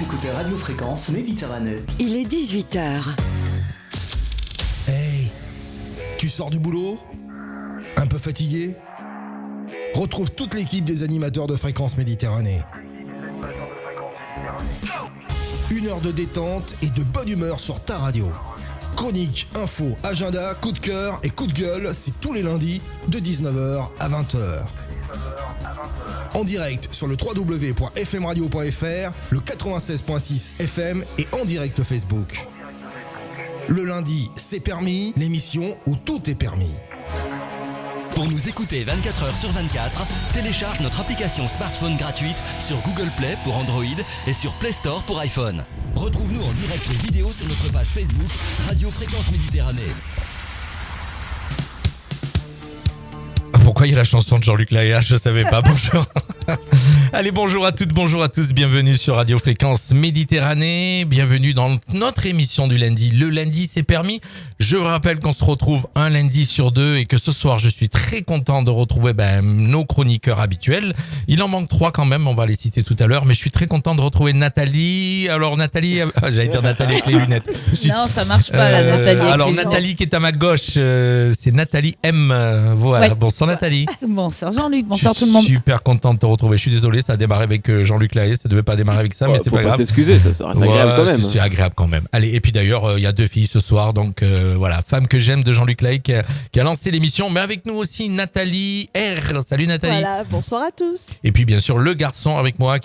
Vous écoutez Radio Fréquence Méditerranée. Il est 18h. Hey, tu sors du boulot ? Un peu fatigué ? Retrouve toute l'équipe des animateurs de Fréquence Méditerranée. Une heure de détente et de bonne humeur sur ta radio. Chronique, info, agenda, coup de cœur et coup de gueule, c'est tous les lundis de 19h à 20h. En direct sur le www.fmradio.fr, le 96.6 FM et en direct Facebook. Le lundi, c'est permis, l'émission où tout est permis. Pour nous écouter 24h sur 24, télécharge notre application smartphone gratuite sur Google Play pour Android et sur Play Store pour iPhone. Retrouve-nous en direct vidéo sur notre page Facebook Radio Fréquence Méditerranée. Pourquoi il y a la chanson de Jean-Luc Lahaye ? Je savais pas, bonjour. Allez, bonjour à toutes, bonjour à tous, bienvenue sur Radio Fréquence Méditerranée, bienvenue dans notre émission du lundi. Le lundi, c'est permis. Je vous rappelle qu'on se retrouve un lundi sur deux et que ce soir, je suis très content de retrouver nos chroniqueurs habituels. Il en manque 3 quand même, on va les citer tout à l'heure, mais je suis très content de retrouver Nathalie. Alors Nathalie, j'allais dire Nathalie avec les lunettes. Non, ça marche pas la Nathalie. Alors Nathalie qui est à ma gauche, c'est Nathalie M. Voilà, ouais. Bonsoir Nathalie. Bonsoir Jean-Luc, bonsoir tout le monde. Super content de te retrouver. Je suis désolé, ça a démarré avec Jean-Luc Lahaye, ça devait pas démarrer avec ça, mais c'est pas grave. S'excuser, ça reste agréable quand même. C'est agréable quand même. Allez, et puis d'ailleurs, il y a 2 filles ce soir, donc voilà, femme que j'aime de Jean-Luc Lahaye qui a lancé l'émission, mais avec nous aussi Nathalie R. Salut Nathalie. Voilà, bonsoir à tous. Et puis bien sûr le garçon avec moi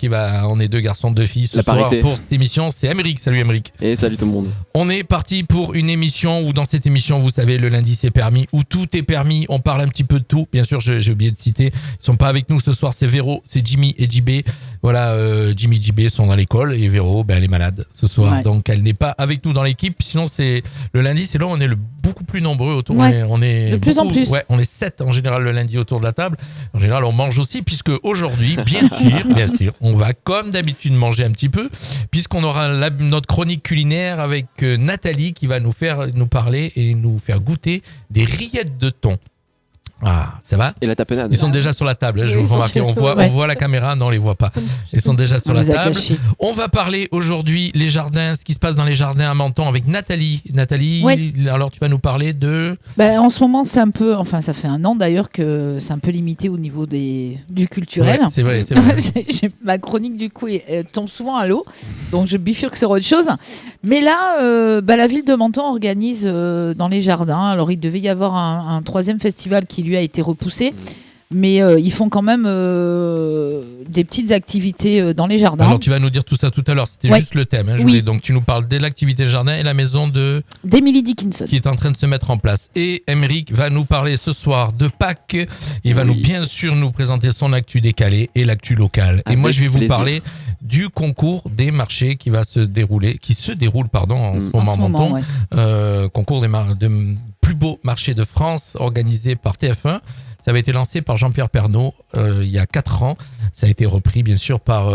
on est 2 garçons, 2 filles ce soir pour cette émission, c'est Émeric. Salut Émeric. Et salut tout le monde. On est parti pour une émission où dans cette émission, vous savez, le lundi c'est permis, où tout est permis, on parle un petit peu de tout. Bien sûr, j'ai oublié de citer, ils sont pas avec nous ce soir, c'est Véro, c'est Jimmy et JB. Voilà, Jimmy et JB sont dans l'école et Véro, elle est malade ce soir, ouais. Donc elle n'est pas avec nous dans l'équipe. Sinon, c'est le lundi, c'est là où on est beaucoup plus nombreux autour. Ouais, on est de plus en plus. Ouais, on est 7 en général le lundi autour de la table. En général, on mange aussi puisque aujourd'hui, bien sûr, on va comme d'habitude manger un petit peu puisqu'on aura notre chronique culinaire avec Nathalie qui va nous parler et nous faire goûter des rillettes de thon. Ah, ça va ? Et la tapenade. Ils sont déjà sur la table. Je vous remarque, on voit la caméra, non, on les voit pas. Ils sont déjà sur la table. On va parler aujourd'hui les jardins, ce qui se passe dans les jardins à Menton avec Nathalie. Nathalie, oui. Alors tu vas nous parler de... En ce moment, c'est un peu, ça fait 1 an d'ailleurs que c'est un peu limité au niveau du culturel. Ouais, c'est vrai. Ma chronique du coup tombe souvent à l'eau, donc je bifurque sur autre chose. Mais là, la ville de Menton organise dans les jardins. Alors il devait y avoir un 3e festival qui lui a été repoussé, mais ils font quand même des petites activités dans les jardins. Alors tu vas nous dire tout ça tout à l'heure, c'était juste le thème. Oui. Donc tu nous parles de l'activité de jardin et la maison d'Emily Dickinson qui est en train de se mettre en place. Et Émeric va nous parler ce soir de Pâques. Il va bien sûr nous présenter son actu décalé et l'actu locale. Et moi je vais vous parler du concours des marchés qui se déroule en ce moment à Menton. Ouais. Concours des plus beaux marchés de France organisé par TF1. Ça avait été lancé par Jean-Pierre Pernaut il y a 4 ans. Ça a été repris bien sûr par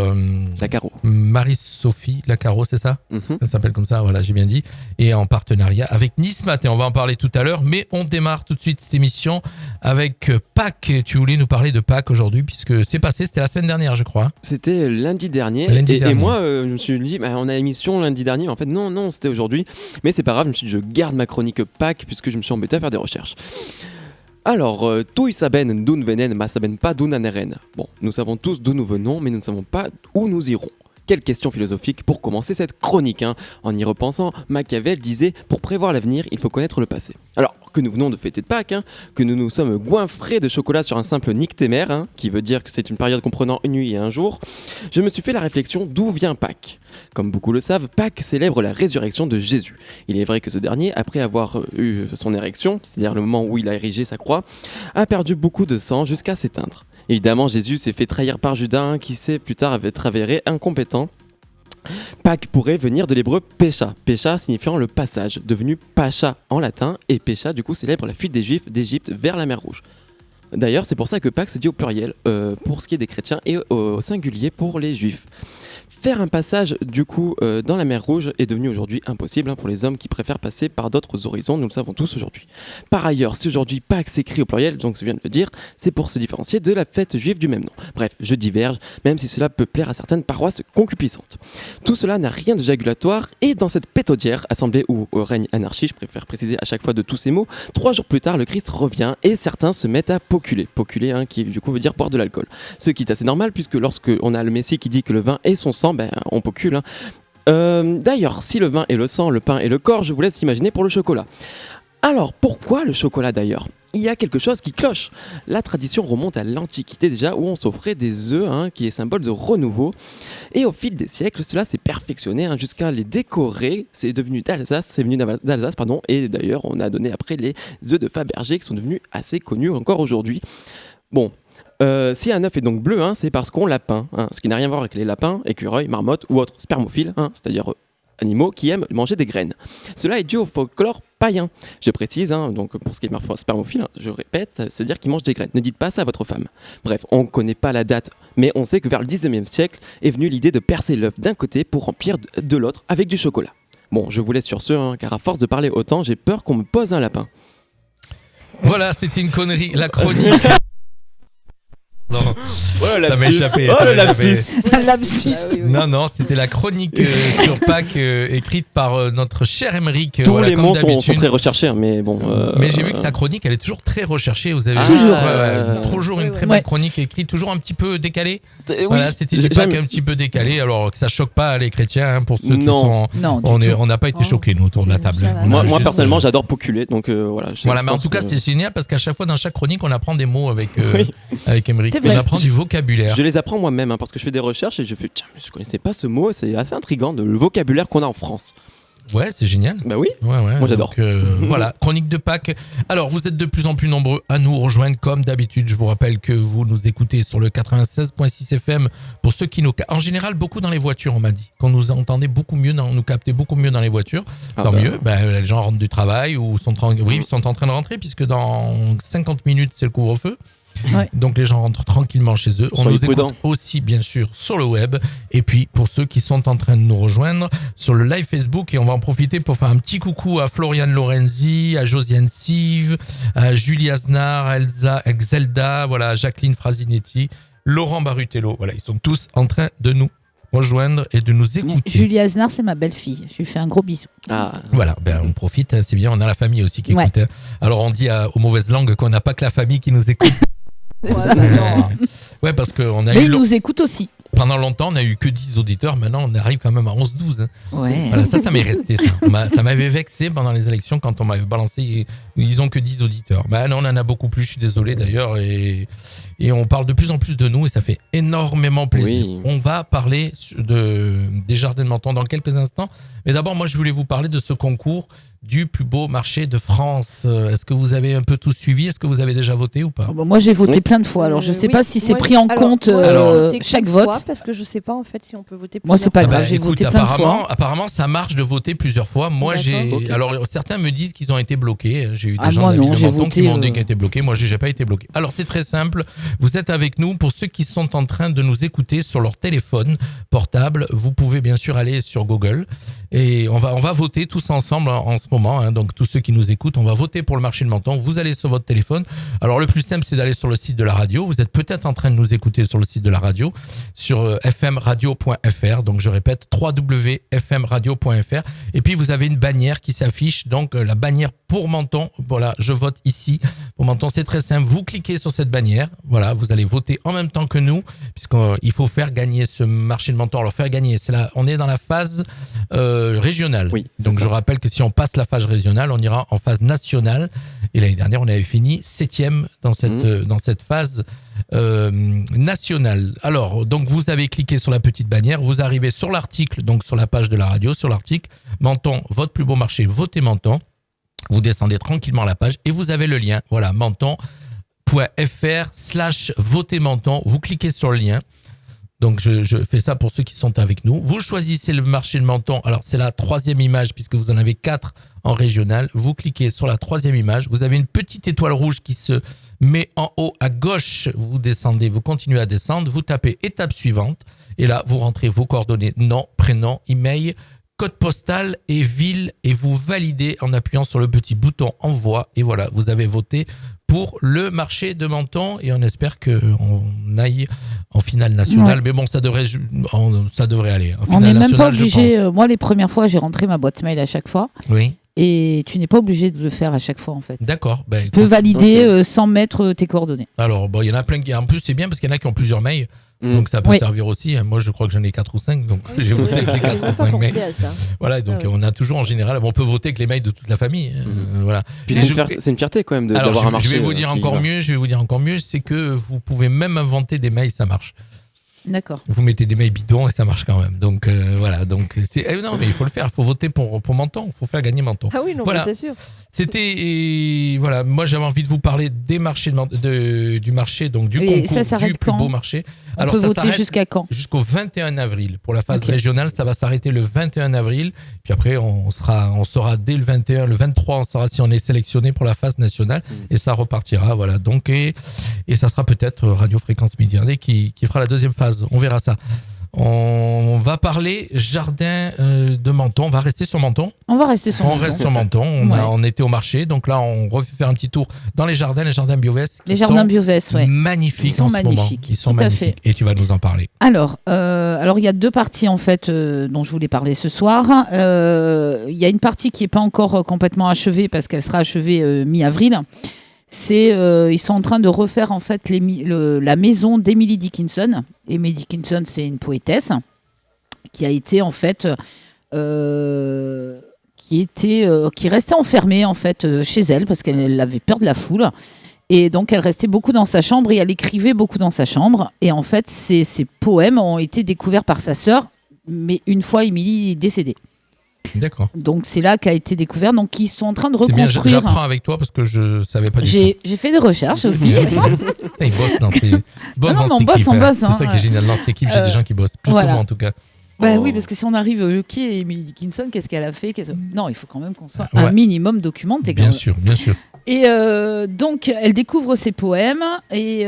Lacaro. Marie-Sophie Lacaro, c'est ça ? Ça s'appelle comme ça, voilà, j'ai bien dit. Et en partenariat avec Nice Matin. On va en parler tout à l'heure, mais on démarre tout de suite cette émission avec Pâques. Tu voulais nous parler de Pâques aujourd'hui puisque c'est passé, c'était la semaine dernière je crois. C'était lundi dernier. Et moi je me suis dit, on a émission lundi dernier. En fait non, c'était aujourd'hui. Mais c'est pas grave, je me suis dit, je garde ma chronique Pâques puisque je me suis embêté à faire des recherches. Alors, tu saben d'où venen, ma saben pas d'où naneren. Bon, nous savons tous d'où nous venons, mais nous ne savons pas où nous irons. Quelle question philosophique pour commencer cette chronique, hein. En y repensant, Machiavel disait « Pour prévoir l'avenir, il faut connaître le passé ». Alors, que nous venons de fêter de Pâques, hein, que nous nous sommes goinfrés de chocolat sur un simple nictémère, hein, qui veut dire que c'est une période comprenant une nuit et un jour, je me suis fait la réflexion d'où vient Pâques. Comme beaucoup le savent, Pâques célèbre la résurrection de Jésus. Il est vrai que ce dernier, après avoir eu son érection, c'est-à-dire le moment où il a érigé sa croix, a perdu beaucoup de sang jusqu'à s'éteindre. Évidemment, Jésus s'est fait trahir par Judas, qui s'est plus tard avéré incompétent. Pâques pourrait venir de l'hébreu pécha, pécha signifiant le passage, devenu pacha en latin, et pécha du coup célèbre la fuite des Juifs d'Égypte vers la mer Rouge. D'ailleurs, c'est pour ça que Pâques se dit au pluriel pour ce qui est des chrétiens et au singulier pour les Juifs. Faire un passage du coup dans la mer Rouge est devenu aujourd'hui impossible pour les hommes qui préfèrent passer par d'autres horizons, nous le savons tous aujourd'hui. Par ailleurs, si aujourd'hui Pâques s'écrit au pluriel, donc je viens de le dire, c'est pour se différencier de la fête juive du même nom. Bref, je diverge, même si cela peut plaire à certaines paroisses concupiscentes. Tout cela n'a rien de jagulatoire et dans cette pétaudière, assemblée où règne l'anarchie, je préfère préciser à chaque fois de tous ces mots, 3 jours plus tard, le Christ revient et certains se mettent à poculer. Poculer, qui du coup veut dire boire de l'alcool. Ce qui est assez normal puisque lorsque on a le Messie qui dit que le vin est son sang, on pocule. D'ailleurs, si le vin est le sang, le pain est le corps, je vous laisse imaginer pour le chocolat. Alors, pourquoi le chocolat d'ailleurs ? Il y a quelque chose qui cloche. La tradition remonte à l'Antiquité déjà, où on s'offrait des œufs, qui est symbole de renouveau. Et au fil des siècles, cela s'est perfectionné jusqu'à les décorer. C'est venu d'Alsace, et d'ailleurs, on a donné après les œufs de Fabergé qui sont devenus assez connus encore aujourd'hui. Bon. Si un œuf est donc bleu, c'est parce qu'on l'a peint, ce qui n'a rien à voir avec les lapins, écureuils, marmottes ou autres spermophiles, c'est-à-dire animaux qui aiment manger des graines. Cela est dû au folklore païen. Je précise, donc pour ce qui est spermophile, je répète, ça veut dire qu'ils mangent des graines. Ne dites pas ça à votre femme. Bref, on ne connaît pas la date, mais on sait que vers le 19e siècle est venue l'idée de percer l'œuf d'un côté pour remplir de l'autre avec du chocolat. Bon, je vous laisse sur ce, car à force de parler autant, j'ai peur qu'on me pose un lapin. Voilà, c'était une connerie. La chronique... Non, ça m'a échappé. Oh le lapsus. Non, c'était la chronique sur Pâques écrite par notre cher Émeric. Tous les mots sont très recherchés, mais bon. Mais j'ai vu que sa chronique, elle est toujours très recherchée. Vous avez toujours une très belle chronique écrite, toujours un petit peu décalée. Voilà, c'était du Pâques un petit peu décalé. Alors que ça choque pas les chrétiens, pour ceux qui sont. Non, on n'a pas été choqués nous autour de la table. Moi personnellement, j'adore poculer, donc voilà. Voilà, mais en tout cas, c'est génial parce qu'à chaque fois dans chaque chronique, on apprend des mots avec Émeric. On apprend du vocabulaire. Je les apprends moi-même parce que je fais des recherches et je fais tiens, je connaissais pas ce mot, c'est assez intriguant le vocabulaire qu'on a en France. Ouais, c'est génial. Bah oui. Ouais. Moi j'adore. Voilà, chronique de Pâques. Alors, vous êtes de plus en plus nombreux à nous rejoindre comme d'habitude. Je vous rappelle que vous nous écoutez sur le 96.6 FM. Pour ceux qui nous, en général, beaucoup dans les voitures, on m'a dit qu'on nous entendait beaucoup mieux, nous captait beaucoup mieux dans les voitures. Tant mieux. Les gens rentrent du travail ou sont ils sont en train de rentrer puisque dans 50 minutes c'est le couvre-feu. Ouais. Donc les gens rentrent tranquillement chez eux. On nous écoute aussi bien sûr sur le web. Et puis pour ceux qui sont en train de nous rejoindre sur le live Facebook, et on va en profiter pour faire un petit coucou à Floriane Lorenzi, à Josiane Sive, à Julie Aznar, à Zelda, voilà, à Jacqueline Frasinetti, Laurent Barutello. Voilà, ils sont tous en train de nous rejoindre et de nous écouter. Julie Aznar, c'est ma belle-fille. Je lui fais un gros bisou. Voilà, on profite, c'est bien, on a la famille aussi qui écoute. Alors on dit aux mauvaises langues qu'on n'a pas que la famille qui nous écoute. Ouais, parce qu'on a mais ils nous écoutent aussi. Pendant longtemps, on n'a eu que 10 auditeurs. Maintenant, on arrive quand même à 11-12. Ouais. Voilà, ça m'est resté. Ça m'avait vexé pendant les élections quand on m'avait balancé. Ils ont que 10 auditeurs. Non, on en a beaucoup plus. Je suis désolé d'ailleurs. Et on parle de plus en plus de nous et ça fait énormément plaisir. Oui. On va parler des Jardins de Menton dans quelques instants. Mais d'abord, moi, je voulais vous parler de ce concours du plus beau marché de France. Est-ce que vous avez un peu tout suivi ? Est-ce que vous avez déjà voté ou pas ? Moi, j'ai voté plein de fois. Alors, je ne sais pas si c'est pris en compte chaque vote. Parce que je ne sais pas en fait si on peut voter plusieurs fois. Moi, c'est pas grave. J'ai voté plein de fois. Apparemment, ça marche de voter plusieurs fois. Moi, Alors, certains me disent qu'ils ont été bloqués. J'ai eu des gens de la ville de Menton qui m'ont dit qu'ils étaient bloqués. Moi, j'ai pas été bloqué. Alors, c'est très simple. Vous êtes avec nous. Pour ceux qui sont en train de nous écouter sur leur téléphone portable, vous pouvez bien sûr aller sur Google et on va voter tous ensemble en ce moment. Donc, tous ceux qui nous écoutent, on va voter pour le marché de Menton. Vous allez sur votre téléphone. Alors, le plus simple, c'est d'aller sur le site de la radio. Vous êtes peut-être en train de nous écouter sur le site de la radio, sur fmradio.fr. Donc, je répète, www.fmradio.fr. Et puis, vous avez une bannière qui s'affiche. Donc, la bannière pour Menton. Voilà, je vote ici. Pour Menton, c'est très simple. Vous cliquez sur cette bannière. Voilà, vous allez voter en même temps que nous, puisqu'il faut faire gagner ce marché de Menton. Alors, faire gagner, on est dans la phase régionale. Oui, donc, je rappelle que si on passe la phase régionale, on ira en phase nationale. Et l'année dernière, on avait fini 7e dans cette phase nationale. Alors, donc, vous avez cliqué sur la petite bannière. Vous arrivez sur l'article, donc sur la page de la radio, sur l'article Menton, votre plus beau marché, votez Menton. Vous descendez tranquillement la page et vous avez le lien. Voilà, menton.fr/voter Menton. Vous cliquez sur le lien. Donc, je fais ça pour ceux qui sont avec nous. Vous choisissez le marché de Menton. Alors, c'est la 3e image puisque vous en avez 4 en régional. Vous cliquez sur la 3e image. Vous avez une petite étoile rouge qui se met en haut à gauche. Vous descendez, vous continuez à descendre. Vous tapez étape suivante. Et là, vous rentrez vos coordonnées, nom, prénom, email, code postal et ville. Et vous validez en appuyant sur le petit bouton envoi. Et voilà, vous avez voté pour le marché de Menton. Et on espère qu'on aille en finale nationale. Ouais. Mais bon, ça devrait aller. On n'est même pas obligé. Moi, les premières fois, j'ai rentré ma boîte mail à chaque fois. Oui. Et tu n'es pas obligé de le faire à chaque fois, en fait. D'accord. Tu peux valider sans mettre tes coordonnées. Alors, il y en a plein qui... En plus, c'est bien parce qu'il y en a qui ont plusieurs mails. Donc ça peut servir aussi. Moi, je crois que j'en ai 4 ou 5. Donc j'ai voté avec les 4 ou 5 mails. Voilà, donc on a toujours en général... on peut voter avec les mails de toute la famille. Voilà. Puis c'est une fierté quand même d'avoir un marché. Je vais vous dire encore mieux. C'est que vous pouvez même inventer des mails, ça marche. D'accord. Vous mettez des mails bidons et ça marche quand même. Donc voilà. Donc non, mais il faut le faire. Il faut voter pour Menton. Il faut faire gagner Menton. Ah oui, non, voilà. c'est sûr. C'était voilà. Moi, j'avais envie de vous parler des marchés du marché, donc du concours du plus beau marché. On peut voter jusqu'à quand ? Jusqu'au 21 avril. Pour la phase régionale, ça va s'arrêter le 21 avril. Puis après, on saura dès le 21, le 23, on saura si on est sélectionné pour la phase nationale et ça repartira. Voilà. Donc et ça sera peut-être Radio Fréquence Méditerranée qui fera la deuxième phase. On verra ça. On va parler jardin de Menton. On va rester sur Menton. On reste sur Menton. On était au marché. Donc là, on refait faire un petit tour dans les jardins Biovès. Les jardins Biovès, oui. Magnifiques en ce moment. Ils sont magnifiques. Et tu vas nous en parler. Alors, il y a 2 parties en fait dont je voulais parler ce soir. Il y a une partie qui n'est pas encore complètement achevée parce qu'elle sera achevée mi-avril. Ils sont en train de refaire en fait la maison d'Emily Dickinson. Emily Dickinson, c'est une poétesse qui a été en fait qui restait enfermée en fait chez elle parce qu'elle avait peur de la foule. Et donc elle restait beaucoup dans sa chambre et elle écrivait beaucoup dans sa chambre. Et en fait, ses poèmes ont été découverts par sa sœur, mais une fois Emily est décédée. D'accord. Donc c'est là qu'a été découvert. Donc ils sont en train de reconstruire. C'est bien, j'apprends avec toi parce que je savais pas du tout. J'ai fait des recherches aussi. Ils bossent dans cette équipe. C'est ça qui est génial. Dans cette équipe, j'ai des gens qui bossent. Plus que moi en tout cas. Oui, parce que si on arrive qui est Emily Dickinson, qu'est-ce qu'elle a fait Non, il faut quand même qu'on soit un minimum documenté. Bien sûr. Et donc, elle découvre ses poèmes et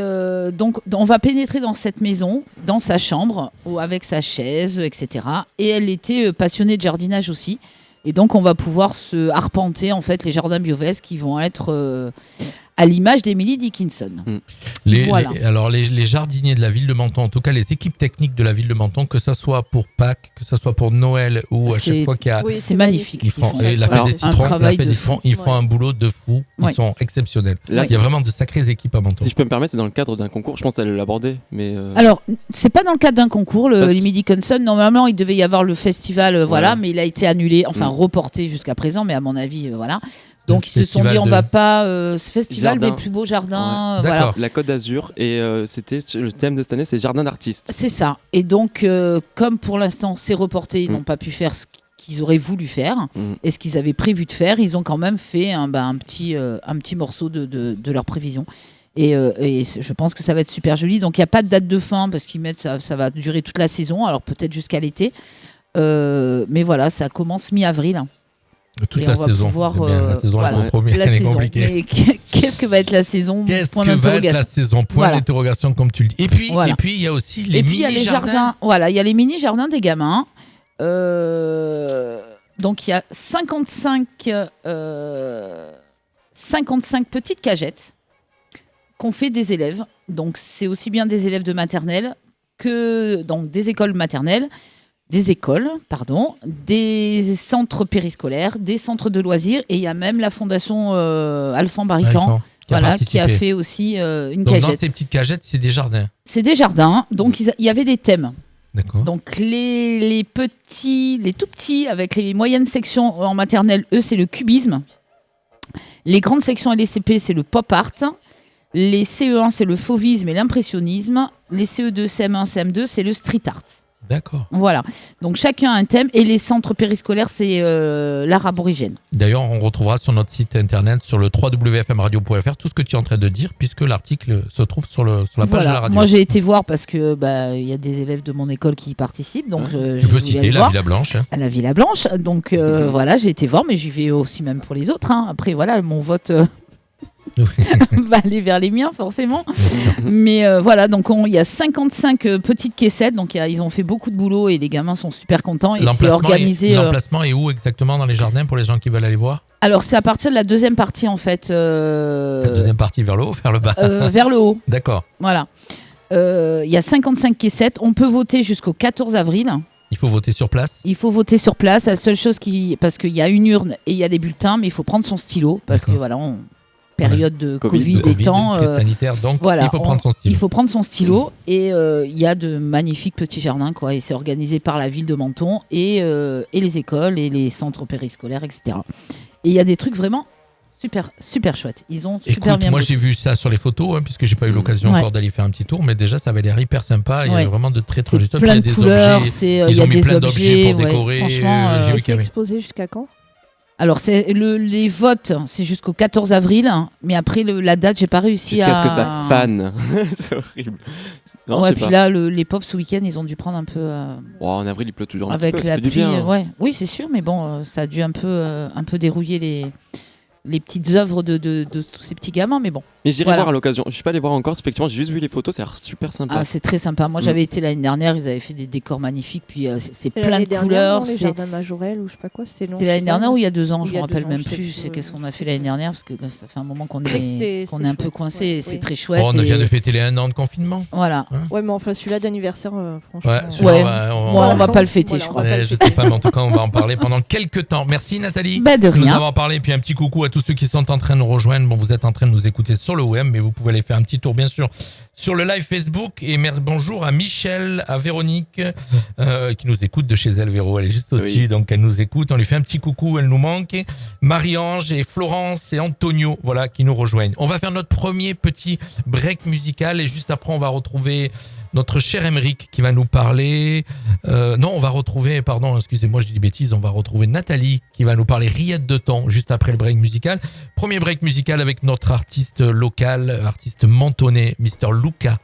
donc on va pénétrer dans cette maison, dans sa chambre, avec sa chaise, etc. Et elle était passionnée de jardinage aussi. Et donc, on va pouvoir se arpenter en fait les jardins Biovès qui vont être à l'image d'Emily Dickinson. Alors, les jardiniers de la ville de Menton, en tout cas les équipes techniques de la ville de Menton, que ce soit pour Pâques, que ce soit pour Noël ou à chaque fois qu'il y a... Oui, c'est magnifique. La fête des citrons, ils font un boulot de fou. Ils sont exceptionnels. Là, il y a vraiment de sacrées équipes à Menton. Si je peux me permettre, c'est dans le cadre d'un concours. Je pense qu'elle l'abordait. Mais Alors, c'est pas dans le cadre d'un concours, Emily Dickinson. Normalement, il devait y avoir le festival, mais il a été annulé, reporté jusqu'à présent, mais à mon avis, voilà. Donc ils se sont dit on va pas ce festival des plus beaux jardins. Voilà. La Côte d'Azur et c'était le thème de cette année, c'est jardin d'artistes. C'est ça. Et donc comme pour l'instant c'est reporté, ils n'ont pas pu faire ce qu'ils auraient voulu faire et ce qu'ils avaient prévu de faire, ils ont quand même fait un petit morceau de leur prévision. Et je pense que ça va être super joli. Donc il n'y a pas de date de fin parce qu'ils mettent ça va durer toute la saison, alors peut-être jusqu'à l'été. Mais voilà, ça commence mi-avril. Toute la saison. La saison, elle est compliquée. Mais qu'est-ce que va être la saison ? Point d'interrogation, comme tu le dis. Et puis, il y a aussi les mini-jardins. Voilà, il y a les mini-jardins des gamins. Donc, il y a 55 petites cagettes qu'ont fait des élèves. Donc, c'est aussi bien des élèves de maternelle que donc, des écoles maternelles. Des centres périscolaires, des centres de loisirs et il y a même la fondation Alphand Barican qui a fait aussi une cagette. Dans ces petites cagettes, c'est des jardins. C'est des jardins, donc il y avait des thèmes. D'accord. Donc les tout petits avec les moyennes sections en maternelle, eux c'est le cubisme. Les grandes sections et les CP c'est le pop art. Les CE1 c'est le fauvisme et l'impressionnisme. Les CE2, CM1, CM2 c'est le street art. D'accord. Voilà. Donc chacun a un thème et les centres périscolaires, c'est l'art aborigène. D'ailleurs, on retrouvera sur notre site internet, sur le www.fmradio.fr, tout ce que tu es en train de dire, puisque l'article se trouve sur la page de la radio. Moi, j'ai été voir parce que y a des élèves de mon école qui y participent. Donc tu peux citer la Villa Blanche. À la Villa Blanche. Donc voilà, j'ai été voir, mais j'y vais aussi même pour les autres. Hein. Après, voilà, mon vote va aller vers les miens, forcément. Mais voilà, donc il y a 55 petites caissettes. Donc ils ont fait beaucoup de boulot et les gamins sont super contents. Et c'est organisé. L'emplacement est où exactement dans les jardins pour les gens qui veulent aller voir ? Alors, c'est à partir de la deuxième partie, en fait. La deuxième partie, vers le haut, vers le bas Vers le haut. D'accord. Voilà. Il y a 55 caissettes. On peut voter jusqu'au 14 avril. Il faut voter sur place ? Il faut voter sur place. La seule chose parce qu'il y a une urne et il y a des bulletins, mais il faut prendre son stylo. Parce que voilà, période de Covid et temps. Crise sanitaire, donc il faut prendre son stylo. Il faut prendre son stylo. Et il y a de magnifiques petits jardins, quoi. Et c'est organisé par la ville de Menton et les écoles et les centres périscolaires, etc. Et il y a des trucs vraiment super, super chouettes. Ils ont super bien moi bossé. j'ai vu ça sur les photos, puisque j'ai pas eu l'occasion encore d'aller faire un petit tour, mais déjà ça avait l'air hyper sympa. Il y a vraiment de très très choses. Plein de couleurs, ils ont mis plein d'objets pour décorer. Franchement, c'est exposé jusqu'à quand ? Alors, les votes, c'est jusqu'au 14 avril, mais après la date, j'ai pas réussi jusqu'à ce que ça fane. C'est horrible. Non, puis là, les pauvres, ce week-end, ils ont dû prendre un peu. En avril, il pleut toujours un avec peu. Avec la pluie, bien. Oui, c'est sûr, mais bon, ça a dû un peu dérouiller les petites œuvres de tous ces petits gamins, mais bon. Mais j'irai voir à l'occasion. Je suis pas allé voir encore. Effectivement, j'ai juste vu les photos. Ça a l'air super sympa. Ah, c'est très sympa. Moi, j'avais été l'année dernière. Ils avaient fait des décors magnifiques. Puis c'est plein de couleurs. Les jardins Majorel ou je sais pas quoi. C'était l'année dernière ou il y a 2 ans. Je me rappelle même plus. C'est qu'est-ce qu'on a fait l'année dernière parce que ça fait un moment qu'on est un peu coincé. C'est très chouette. On vient de fêter les 1 an de confinement. Voilà. Ouais, mais enfin celui-là d'anniversaire, franchement. On va pas le fêter, je crois. Je sais pas, mais en tout cas, on va en parler pendant quelques temps. Merci Nathalie. De rien. Nous avons parlé. Puis un petit coucou à tous ceux qui sont en train de nous rejoindre. Bon, vous êtes en train de nous écouter sur le web, mais vous pouvez aller faire un petit tour, bien sûr, sur le live Facebook. Et bonjour à Michel, à Véronique, qui nous écoute de chez elle. Véro, elle est juste au-dessus, donc elle nous écoute. On lui fait un petit coucou, elle nous manque. Marie-Ange et Florence et Antonio, voilà, qui nous rejoignent. On va faire notre premier petit break musical et juste après, on va retrouver notre cher Émeric qui va nous parler. On va retrouver, pardon, excusez-moi, je dis des bêtises, on va retrouver Nathalie qui va nous parler Rillettes de thon juste après le break musical. Premier break musical avec notre artiste local, artiste mentonné, Mr. Luca.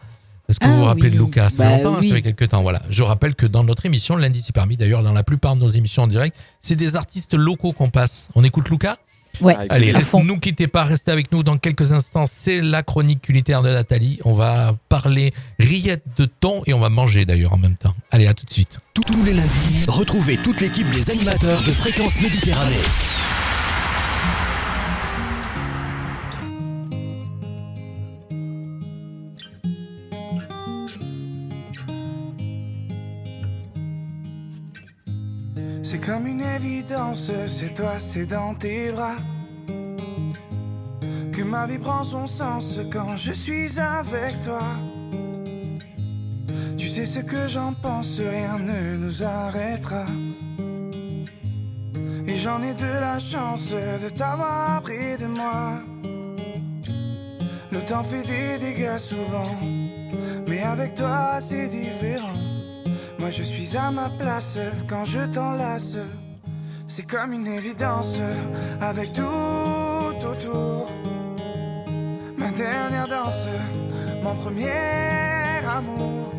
Est-ce que vous vous rappelez de Luca ? Ça fait longtemps, ça fait quelques temps. Voilà. Je rappelle que dans notre émission, lundi c'est permis, d'ailleurs dans la plupart de nos émissions en direct, c'est des artistes locaux qu'on passe. On écoute Luca ? Ouais, allez, ne quittez pas, restez avec nous dans quelques instants. C'est la chronique culinaire de Nathalie. On va parler rillettes de thon et on va manger d'ailleurs en même temps. Allez, à tout de suite. Tous les lundis, retrouvez toute l'équipe des animateurs de Fréquence Méditerranée. C'est comme une évidence, c'est toi, c'est dans tes bras que ma vie prend son sens quand je suis avec toi. Tu sais ce que j'en pense, rien ne nous arrêtera. Et j'en ai de la chance de t'avoir près de moi. Le temps fait des dégâts souvent, mais avec toi c'est différent. Moi je suis à ma place quand je t'enlace. C'est comme une évidence avec tout autour. Ma dernière danse, mon premier amour.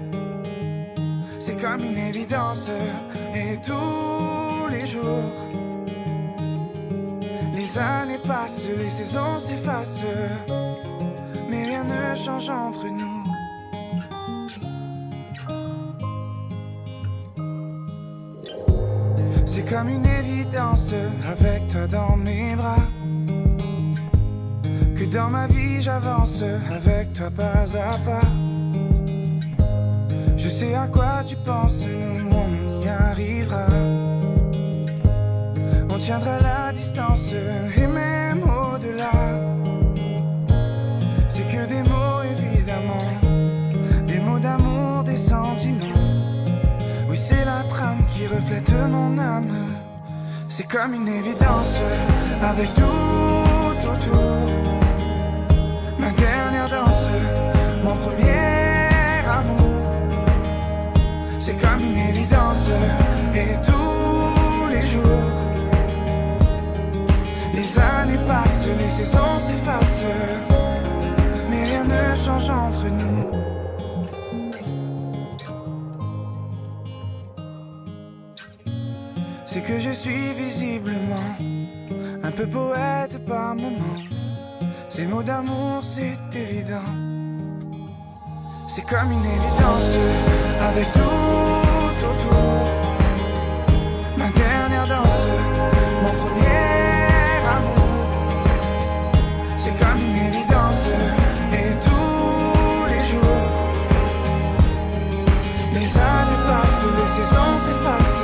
C'est comme une évidence et tous les jours. Les années passent, les saisons s'effacent, mais rien ne change entre nous. C'est comme une évidence avec toi dans mes bras, que dans ma vie j'avance avec toi pas à pas. Je sais à quoi tu penses, nous on y arrivera. On tiendra la distance et même au-delà. C'est que des mots évidemment, des mots d'amour, des sentiments. Oui, c'est la trame qui reflète mon âme. C'est comme une évidence avec tout autour. Ma dernière danse, mon premier amour. C'est comme comme une évidence. Et tous les jours, les années passent, les saisons s'effacent, mais rien ne change entre nous. C'est que je suis visiblement un peu poète par moment. Ces mots d'amour, c'est évident. C'est comme une évidence, avec tout autour. Ma dernière danse, mon premier amour. C'est comme une évidence, et tous les jours, les années passent, les saisons s'effacent.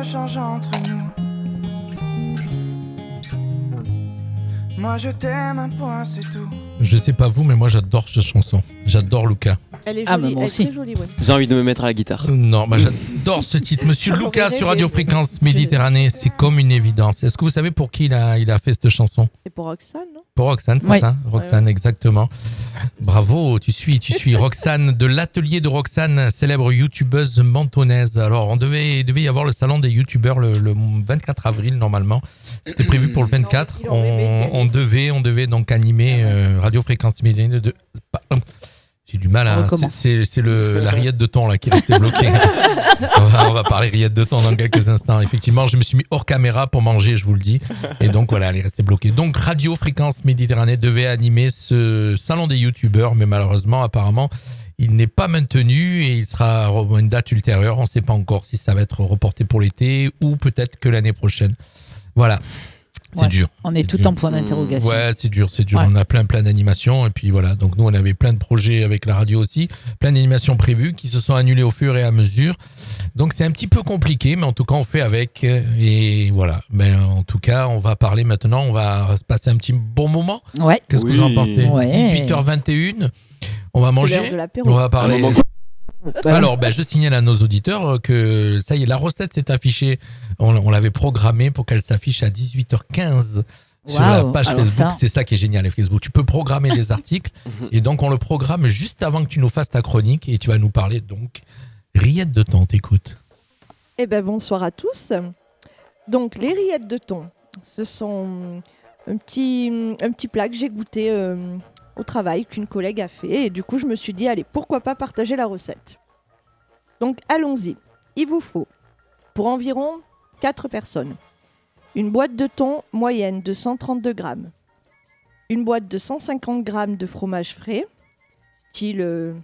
Change entre nous. Moi je t'aime un point, c'est tout. Je sais pas vous, mais moi j'adore cette chanson. J'adore Luca. Elle est jolie, moi aussi. Très jolie, ouais. J'ai envie de me mettre à la guitare. Non, moi j'adore ce titre. Monsieur Luca sur Radio Fréquence Méditerranée, c'est comme une évidence. Est-ce que vous savez pour qui il a fait cette chanson? C'est pour Roxane, non? Pour Roxane, c'est ça? Roxane, exactement. Bravo, tu suis. Roxane, de l'atelier de Roxane, célèbre youtubeuse mentonnaise. Alors, il devait y avoir le salon des youtubeurs le 24 avril, normalement. C'était prévu pour le 24. On devait donc animer Radio Fréquence Méditerranée de... J'ai du mal à... C'est la rillette de thon là, qui est restée bloquée. on va parler rillette de thon dans quelques instants. Effectivement, je me suis mis hors caméra pour manger, je vous le dis. Et donc voilà, elle est restée bloquée. Donc Radio Fréquence Méditerranée devait animer ce salon des youtubeurs, mais malheureusement, apparemment, il n'est pas maintenu et il sera à une date ultérieure. On ne sait pas encore si ça va être reporté pour l'été ou peut-être que l'année prochaine. Voilà. C'est dur. On est tout en point d'interrogation. Ouais, c'est dur. Ouais. On a plein d'animations et puis voilà. Donc nous, on avait plein de projets avec la radio aussi, plein d'animations prévues qui se sont annulées au fur et à mesure. Donc c'est un petit peu compliqué, mais en tout cas, on fait avec et voilà. Mais en tout cas, on va parler maintenant. On va se passer un petit bon moment. Ouais. Qu'est-ce que vous en pensez? 18h21. On va manger. On va parler. Alors, je signale à nos auditeurs que ça y est, la recette s'est affichée. On l'avait programmée pour qu'elle s'affiche à 18h15 sur la page Facebook. C'est ça qui est génial, les Facebook. Tu peux programmer des articles et donc on le programme juste avant que tu nous fasses ta chronique et tu vas nous parler donc rillettes de thon. T'écoutes. Eh ben bonsoir à tous. Donc les rillettes de thon, ce sont un petit plat que j'ai goûté au travail qu'une collègue a fait et du coup je me suis dit allez pourquoi pas partager la recette. Donc allons-y, il vous faut pour environ 4 personnes une boîte de thon moyenne de 132 grammes, une boîte de 150 grammes de fromage frais, style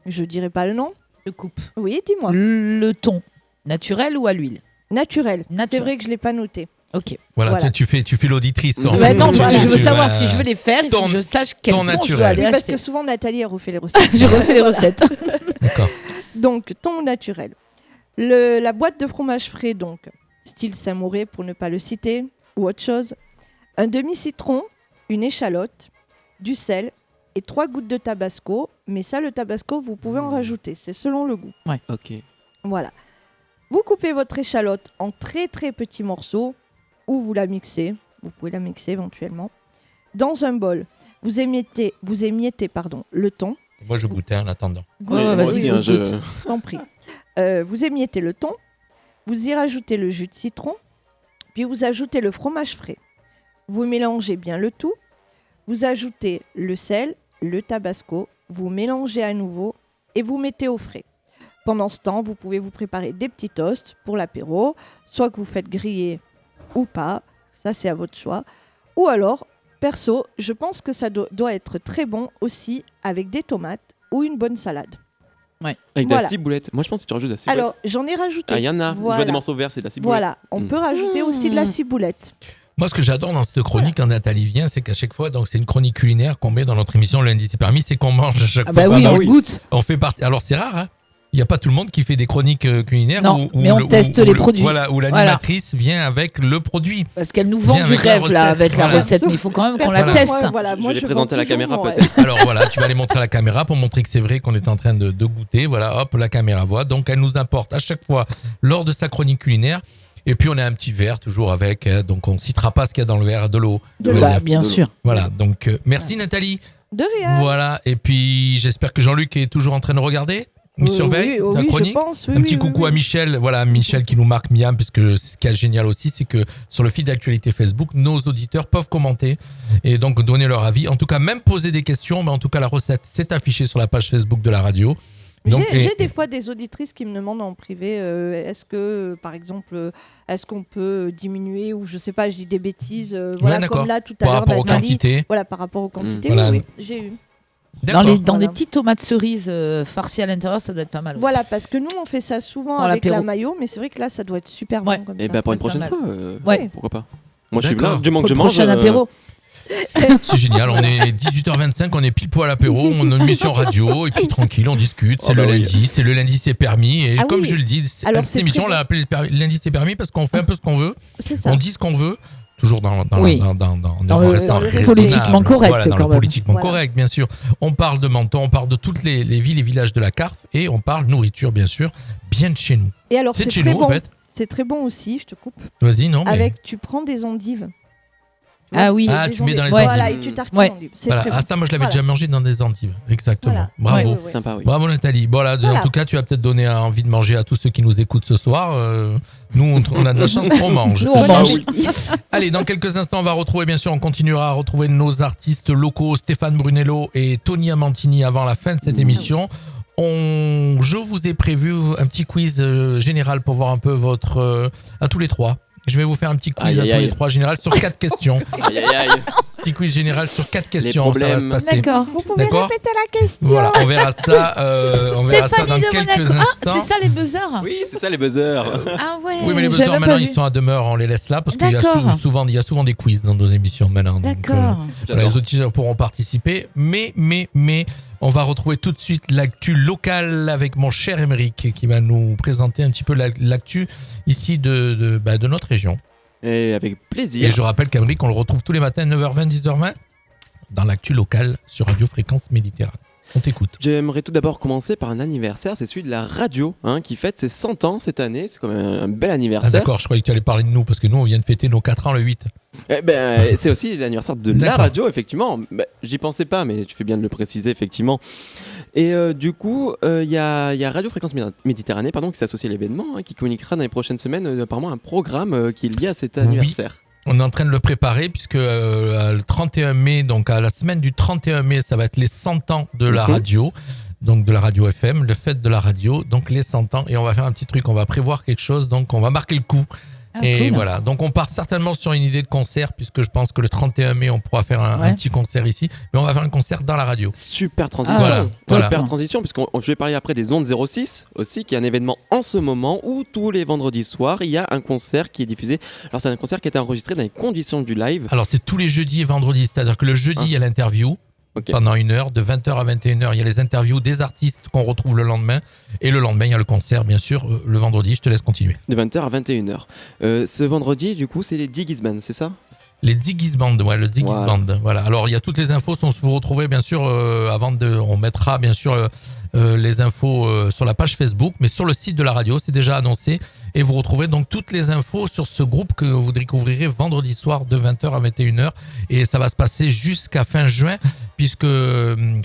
je dirais pas le nom. De coupe. Oui, dis-moi. Le thon, naturel ou à l'huile? Naturel. C'est vrai que je l'ai pas noté. Ok. Voilà. Tu fais l'auditrice, toi. Non, parce que je veux savoir si je veux les faire, il faut que je sache quel thon je dois aller acheter. Parce que souvent Nathalie elle refait les recettes. Je refais les recettes. D'accord. Donc thon naturel. La boîte de fromage frais donc style Saint-Mauré pour ne pas le citer ou autre chose. Un demi-citron, une échalote, du sel et 3 gouttes de tabasco. Mais ça le tabasco vous pouvez en rajouter, c'est selon le goût. Ouais. Ok. Voilà. Vous coupez votre échalote en très très petits morceaux. Ou vous la mixez, vous pouvez la mixer éventuellement. Dans un bol, vous émiettez le thon. Moi, je goûtais en attendant. Vas-y, T'en prie. Vous émiettez le thon, vous y rajoutez le jus de citron, puis vous ajoutez le fromage frais. Vous mélangez bien le tout, vous ajoutez le sel, le tabasco, vous mélangez à nouveau et vous mettez au frais. Pendant ce temps, vous pouvez vous préparer des petits toasts pour l'apéro, soit que vous faites griller ou pas, ça c'est à votre choix. Ou alors, perso, je pense que ça doit être très bon aussi avec des tomates ou une bonne salade. Ouais. Avec de la ciboulette. Moi je pense que tu rajoutes de la ciboulette. Alors, j'en ai rajouté. Ah, il y en a. Voilà. Je vois des morceaux verts, c'est de la ciboulette. Voilà, on peut rajouter aussi de la ciboulette. Moi, ce que j'adore dans cette chronique, quand Nathalie vient, c'est qu'à chaque fois, donc c'est une chronique culinaire qu'on met dans notre émission Lundi c'est permis, c'est qu'on mange à chaque fois. On goûte. On fait partie. Alors c'est rare, hein. Il n'y a pas tout le monde qui fait des chroniques culinaires mais on teste les produits. Voilà, où l'animatrice vient avec le produit. Parce qu'elle nous vend du rêve là avec la recette, mais il faut quand même qu'on la teste. Je vais les présenter à la caméra peut-être. Alors voilà, tu vas les montrer à la caméra pour montrer que c'est vrai qu'on est en train de goûter. Voilà, hop, la caméra voit. Donc elle nous apporte à chaque fois lors de sa chronique culinaire. Et puis on a un petit verre toujours avec, donc on ne citera pas ce qu'il y a dans le verre, de l'eau. Bien sûr. Voilà, donc merci Nathalie. De rien. Voilà, et puis j'espère que Jean-Luc est toujours en train de regarder. Il surveille ta chronique. Je pense, un petit coucou à Michel. Voilà, Michel qui nous marque Miam, puisque ce qui est génial aussi, c'est que sur le feed d'actualité Facebook, nos auditeurs peuvent commenter et donc donner leur avis. En tout cas, même poser des questions, mais en tout cas, la recette s'est affichée sur la page Facebook de la radio. J'ai des fois des auditrices qui me demandent en privé est-ce que, par exemple, est-ce qu'on peut diminuer ou je sais pas, je dis des bêtises, comme là tout à l'heure. Par rapport aux quantités. Voilà, par rapport aux quantités, oui, j'ai eu. Dans des petites tomates cerises farcies à l'intérieur, ça doit être pas mal aussi. Voilà, parce que nous, on fait ça souvent avec la mayo, mais c'est vrai que là, ça doit être super bon comme ça. Et pour une prochaine fois, pourquoi pas. Moi, je suis là, du moment que je mange. Prochain apéro. C'est génial, on est 18h25, on est pile poil à l'apéro, on a une émission radio et puis tranquille, on discute, c'est le lundi c'est permis et comme je le dis, cette émission on l'a appelée lundi c'est permis parce qu'on fait un peu ce qu'on veut, on dit ce qu'on veut. Toujours dans le politiquement correct. Voilà, dans le politiquement correct, bien sûr. On parle de Menton, on parle de toutes les villes et villages de la Carfe et on parle nourriture, bien sûr, bien de chez nous. Et alors, c'est chez très nous, bon. En fait. C'est très bon aussi, je te coupe. Vas-y, non. Tu prends des endives. Ah oui. Tu mets dans les endives. Voilà, et tu tartines endives. C'est très bon. Ça, moi, je l'avais déjà mangé dans des endives. Exactement. Voilà. Bravo. C'est sympa, oui. Bravo, Nathalie. Voilà. En tout cas, tu as peut-être donné envie de manger à tous ceux qui nous écoutent ce soir. Nous, on a de la chance, on mange. Nous, on mange. Allez, dans quelques instants, on continuera à retrouver nos artistes locaux, Stéphane Brunello et Tony Amantini avant la fin de cette émission. Je vous ai prévu un petit quiz général pour voir un peu à tous les trois. Je vais vous faire un petit quiz à tous les trois général sur 4 questions. Petit quiz général sur 4 questions. Ça va se passer. D'accord. Vous pouvez répéter la question. Voilà, on verra ça dans quelques instants. Ah, c'est ça les buzzers. Oui, c'est ça les buzzers. Ah ouais. Oui, mais les buzzers maintenant ils sont à demeure, on les laisse là parce qu'il y a souvent des quiz dans nos émissions maintenant. D'accord. Les auditeurs pourront participer, mais on va retrouver tout de suite l'actu locale avec mon cher Émeric qui va nous présenter un petit peu l'actu ici de notre région. Et avec plaisir. Et je rappelle qu'Émeric, on le retrouve tous les matins 9h20, 10h20 dans l'actu locale sur Radio Fréquence Méditerranée. On t'écoute. J'aimerais tout d'abord commencer par un anniversaire, c'est celui de la radio qui fête ses 100 ans cette année. C'est quand même un bel anniversaire. Ah d'accord, je croyais que tu allais parler de nous parce que nous on vient de fêter nos 4 ans le 8. C'est aussi l'anniversaire de la radio, effectivement. J'y pensais pas, mais tu fais bien de le préciser, effectivement. Et du coup, il y a Radio Fréquence Méditerranée qui s'associe à l'événement, qui communiquera dans les prochaines semaines apparemment un programme qui est lié à cet anniversaire. On est en train de le préparer puisque le 31 mai, donc à la semaine du 31 mai, ça va être les 100 ans de la radio, donc de la radio FM, le fête de la radio, donc les 100 ans. Et on va faire un petit truc, on va prévoir quelque chose, donc on va marquer le coup. Et voilà, donc on part certainement sur une idée de concert puisque je pense que le 31 mai on pourra faire un petit concert ici, mais on va faire un concert dans la radio. Super transition. Super transition puisque je vais parler après des Ondes 06 aussi, qui est un événement en ce moment où tous les vendredis soirs il y a un concert qui est diffusé. Alors c'est un concert qui a été enregistré dans les conditions du live. Alors c'est tous les jeudis et vendredis, c'est-à-dire que le jeudi il y a l'interview. Pendant 1 heure, de 20h à 21h, il y a les interviews des artistes qu'on retrouve le lendemain. Et le lendemain, il y a le concert, bien sûr, le vendredi. Je te laisse continuer. De 20h à 21h. Ce vendredi, du coup, c'est les Diggies Band, c'est ça ? Les Diggies Band, le Diggies Band. Voilà. Alors, il y a toutes les infos. Vous retrouvez, bien sûr, on mettra, bien sûr, les infos sur la page Facebook, mais sur le site de la radio, c'est déjà annoncé. Et vous retrouvez donc toutes les infos sur ce groupe que vous découvrirez vendredi soir de 20h à 21h. Et ça va se passer jusqu'à fin juin, puisque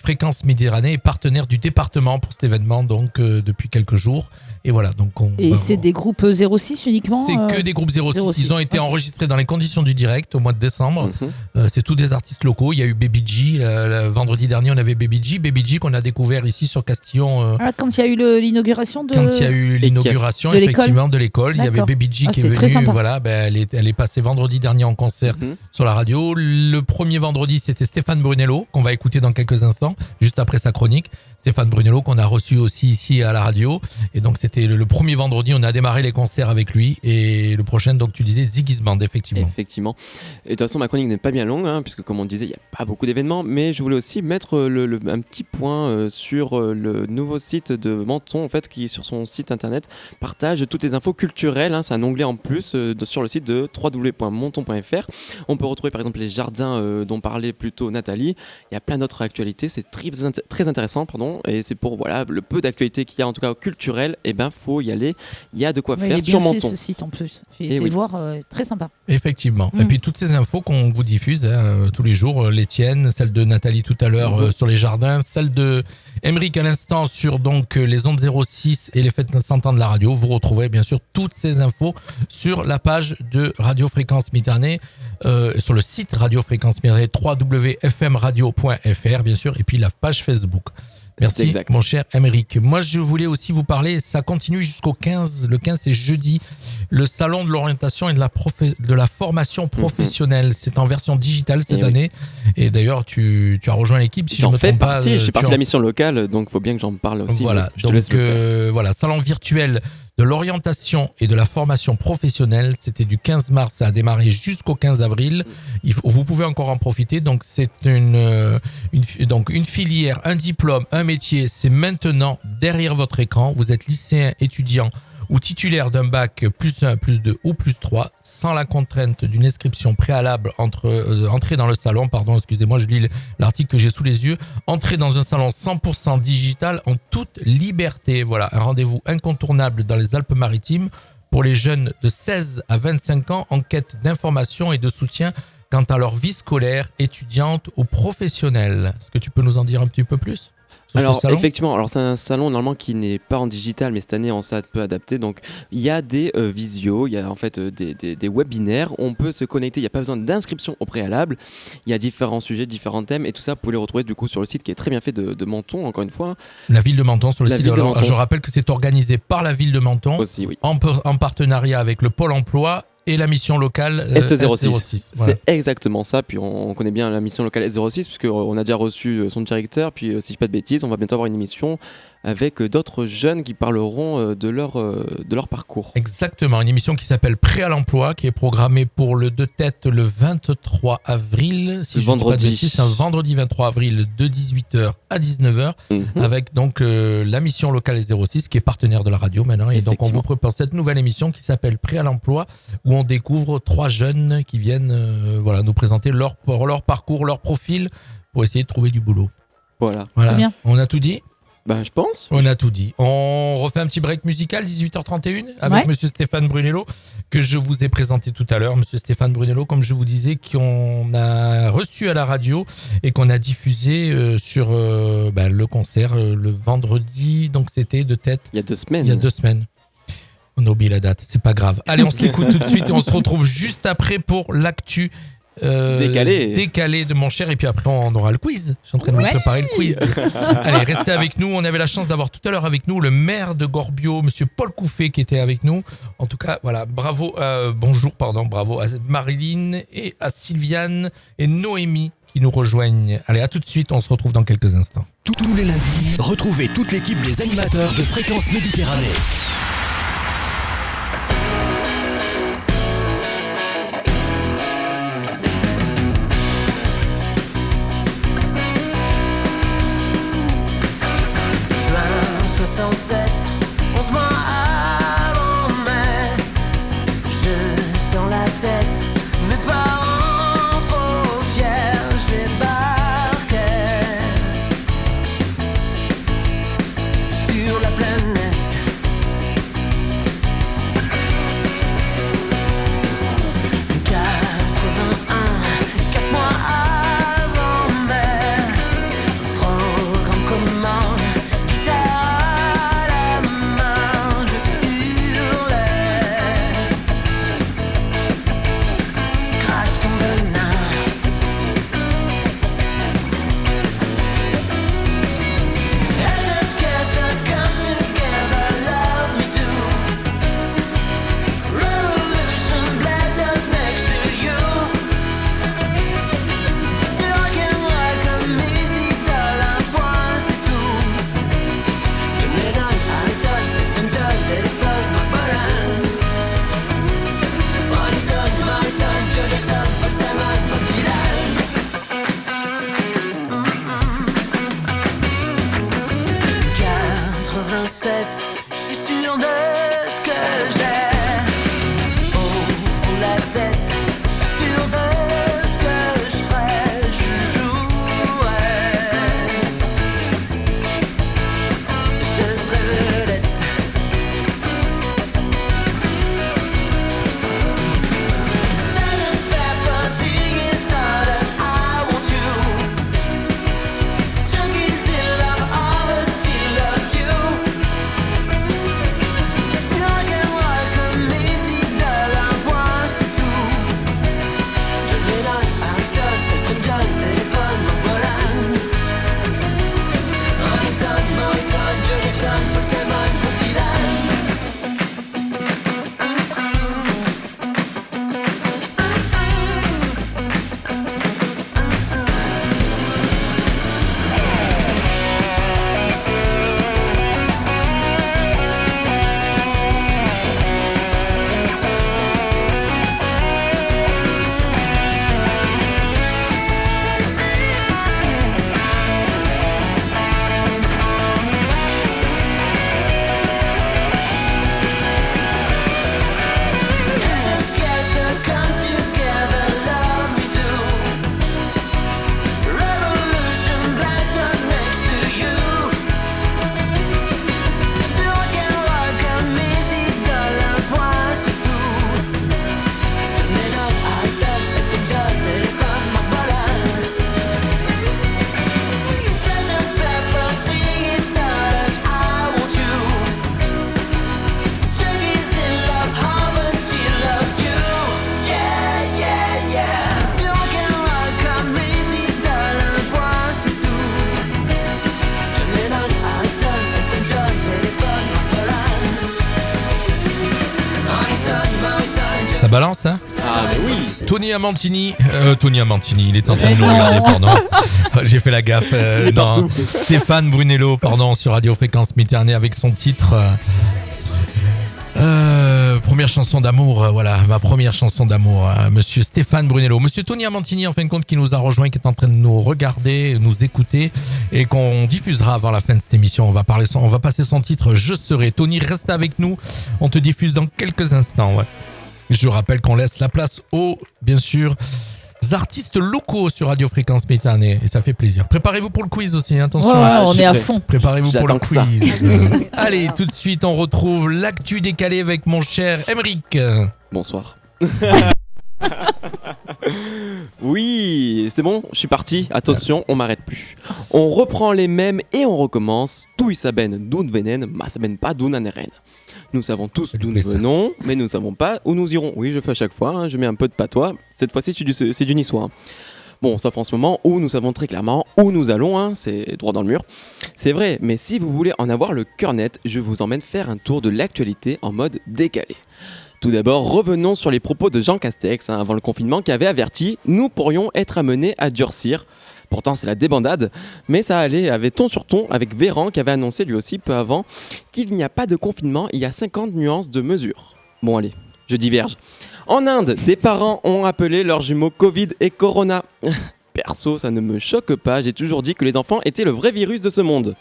Fréquence Méditerranée est partenaire du département pour cet événement, donc depuis quelques jours. Et voilà, donc c'est des groupes 06 uniquement C'est que des groupes 06. Ils ont été enregistrés dans les conditions du direct au mois de décembre. C'est tous des artistes locaux. Il y a eu Baby G. Vendredi dernier, on avait Baby G qu'on a découvert ici sur Castillon. Quand il y a eu l'inauguration de... Quand il y a eu l'inauguration, effectivement, de l'école. Il y avait Baby G qui est venue. Voilà, elle est passée vendredi dernier en concert sur la radio. Le premier vendredi, c'était Stéphane Brunello qu'on qu'on va écouter dans quelques instants, juste après sa chronique. Stéphane Brunello qu'on a reçu aussi ici à la radio. Et donc c'était le premier vendredi, on a démarré les concerts avec lui. Et le prochain, donc tu disais Zigisband, effectivement. Effectivement. Et de toute façon, ma chronique n'est pas bien longue, puisque comme on disait, il n'y a pas beaucoup d'événements. Mais je voulais aussi mettre un petit point sur le nouveau site de Menton, en fait, qui sur son site internet partage toutes les infos culturelles. C'est un onglet en plus sur le site de www.menton.fr. On peut retrouver par exemple les jardins dont parlait plus tôt Nathalie. Il y a plein d'autres actualités. C'est très intéressant, pardon. Et c'est pour le peu d'actualités qu'il y a, en tout cas culturelles, faut y aller. Il y a de quoi faire sur Menton. Il est bien fait, ce site en plus. J'ai été voir, très sympa. Effectivement. Et puis toutes ces infos qu'on vous diffuse tous les jours, les tiennes, celle de Nathalie tout à l'heure sur les jardins, celle de Émeric à l'instant sur donc les ondes 06 et les fêtes 100 ans de la radio. Vous retrouverez bien sûr toutes ces infos sur la page de Radio Fréquence Méditerranée, sur le site Radio Fréquence Méditerranée, www.fmradio.fr bien sûr, et puis la page Facebook. Merci mon cher Émeric. Moi je voulais aussi vous parler, ça continue jusqu'au 15, le 15 c'est jeudi, le salon de l'orientation et de la formation professionnelle. C'est en version digitale cette année, et d'ailleurs tu as rejoint l'équipe si je me trompe pas. Je suis partie de la mission locale, donc il faut bien que j'en parle aussi. Voilà, donc voilà, salon virtuel de l'orientation et de la formation professionnelle. C'était du 15 mars, ça a démarré jusqu'au 15 avril. Vous pouvez encore en profiter. Donc c'est une filière, un diplôme, un métier. C'est maintenant derrière votre écran. Vous êtes lycéen, étudiant ou titulaire d'un bac +1, +2 ou +3, sans la contrainte d'une inscription préalable entrer dans le salon, excusez-moi, je lis l'article que j'ai sous les yeux, entrer dans un salon 100% digital en toute liberté. Voilà, un rendez-vous incontournable dans les Alpes-Maritimes pour les jeunes de 16 à 25 ans en quête d'information et de soutien quant à leur vie scolaire, étudiante ou professionnelle. Est-ce que tu peux nous en dire un petit peu plus ? Alors effectivement, c'est un salon normalement qui n'est pas en digital, mais cette année on s'est un peu adapté. Donc il y a des visios, il y a en fait des webinaires. On peut se connecter, il n'y a pas besoin d'inscription au préalable. Il y a différents sujets, différents thèmes, et tout ça vous pouvez les retrouver du coup sur le site qui est très bien fait de Menton, encore une fois. La ville de Menton sur le site. Je rappelle que c'est organisé par la ville de Menton aussi, oui. en partenariat avec le Pôle Emploi et la mission locale S06. Voilà. C'est exactement ça. Puis on connaît bien la mission locale S06 puisqu'on a déjà reçu son directeur. Puis si je dis pas de bêtises, on va bientôt avoir une émission avec d'autres jeunes qui parleront de leur parcours. Exactement, une émission qui s'appelle Prêt à l'emploi, qui est programmée pour le 2 têtes le 23 avril. Si je vendredi. Dis pas de bêtises, c'est un vendredi 23 avril de 18h à 19h, avec donc la mission locale S06 qui est partenaire de la radio maintenant. Et donc on vous prépare cette nouvelle émission qui s'appelle Prêt à l'emploi, où on découvre 3 jeunes qui viennent nous présenter leur parcours, leur profil pour essayer de trouver du boulot. Voilà. Bien. On a tout dit ? Je pense. On a tout dit. On refait un petit break musical, 18h31, avec Monsieur Stéphane Brunello, que je vous ai présenté tout à l'heure. Monsieur Stéphane Brunello, comme je vous disais, qu'on a reçu à la radio et qu'on a diffusé sur le concert le vendredi. Donc c'était de tête. Il y a 2 semaines. Il y a 2 semaines. On a oublié la date, c'est pas grave. Allez, on se l'écoute tout de suite et on se retrouve juste après pour l'actu. Décalé de mon cher, et puis après on aura le quiz. Je suis en train de vous préparer le quiz. Allez, restez avec nous. On avait la chance d'avoir tout à l'heure avec nous le maire de Gorbio, monsieur Paul Couffet, qui était avec nous. En tout cas, voilà, bravo à Marilyn et à Sylviane et Noémie qui nous rejoignent. Allez, à tout de suite, on se retrouve dans quelques instants. Tous les lundis, retrouvez toute l'équipe des animateurs de Fréquence Méditerranée. Ça balance, hein? Ah, mais oui. Tony Amantini, il est en train de nous regarder, pardon. J'ai fait la gaffe. Non, Stéphane Brunello, pardon, sur Radio Fréquence Méditerranée avec son titre. Première chanson d'amour, voilà, ma première chanson d'amour, monsieur Stéphane Brunello. Monsieur Tony Amantini, en fin de compte, qui nous a rejoint, qui est en train de nous regarder, nous écouter, et qu'on diffusera avant la fin de cette émission. On va passer son titre, Je serai. Tony, reste avec nous, on te diffuse dans quelques instants, ouais. Je rappelle qu'on laisse la place aux, bien sûr, artistes locaux sur Radio Fréquence Méditerranée, et ça fait plaisir. Préparez-vous pour le quiz aussi, hein, attention. Ouais, on est à fond. Préparez-vous pour le J'attends quiz. Allez, tout de suite, on retrouve l'actu décalé avec mon cher Émeric. Bonsoir. Oui, c'est bon, je suis parti. Attention, on m'arrête plus. On reprend les mêmes et on recommence. Tout saben d'où venen, ma saben pas d'où naneren. Nous savons tous d'où nous venons, mais nous ne savons pas où nous irons. Oui, je fais à chaque fois, hein, je mets un peu de patois. Cette fois-ci, c'est du niçois. Hein. Bon, sauf en ce moment où nous savons très clairement où nous allons, hein, c'est droit dans le mur. C'est vrai, mais si vous voulez en avoir le cœur net, je vous emmène faire un tour de l'actualité en mode décalé. Tout d'abord, revenons sur les propos de Jean Castex, hein, avant le confinement, qui avait averti « Nous pourrions être amenés à durcir ». Pourtant, c'est la débandade, mais ça allait avec ton sur ton avec Véran qui avait annoncé lui aussi peu avant qu'il n'y a pas de confinement, il y a 50 nuances de mesures. Bon allez, je diverge. En Inde, des parents ont appelé leurs jumeaux Covid et Corona. Perso, ça ne me choque pas, j'ai toujours dit que les enfants étaient le vrai virus de ce monde.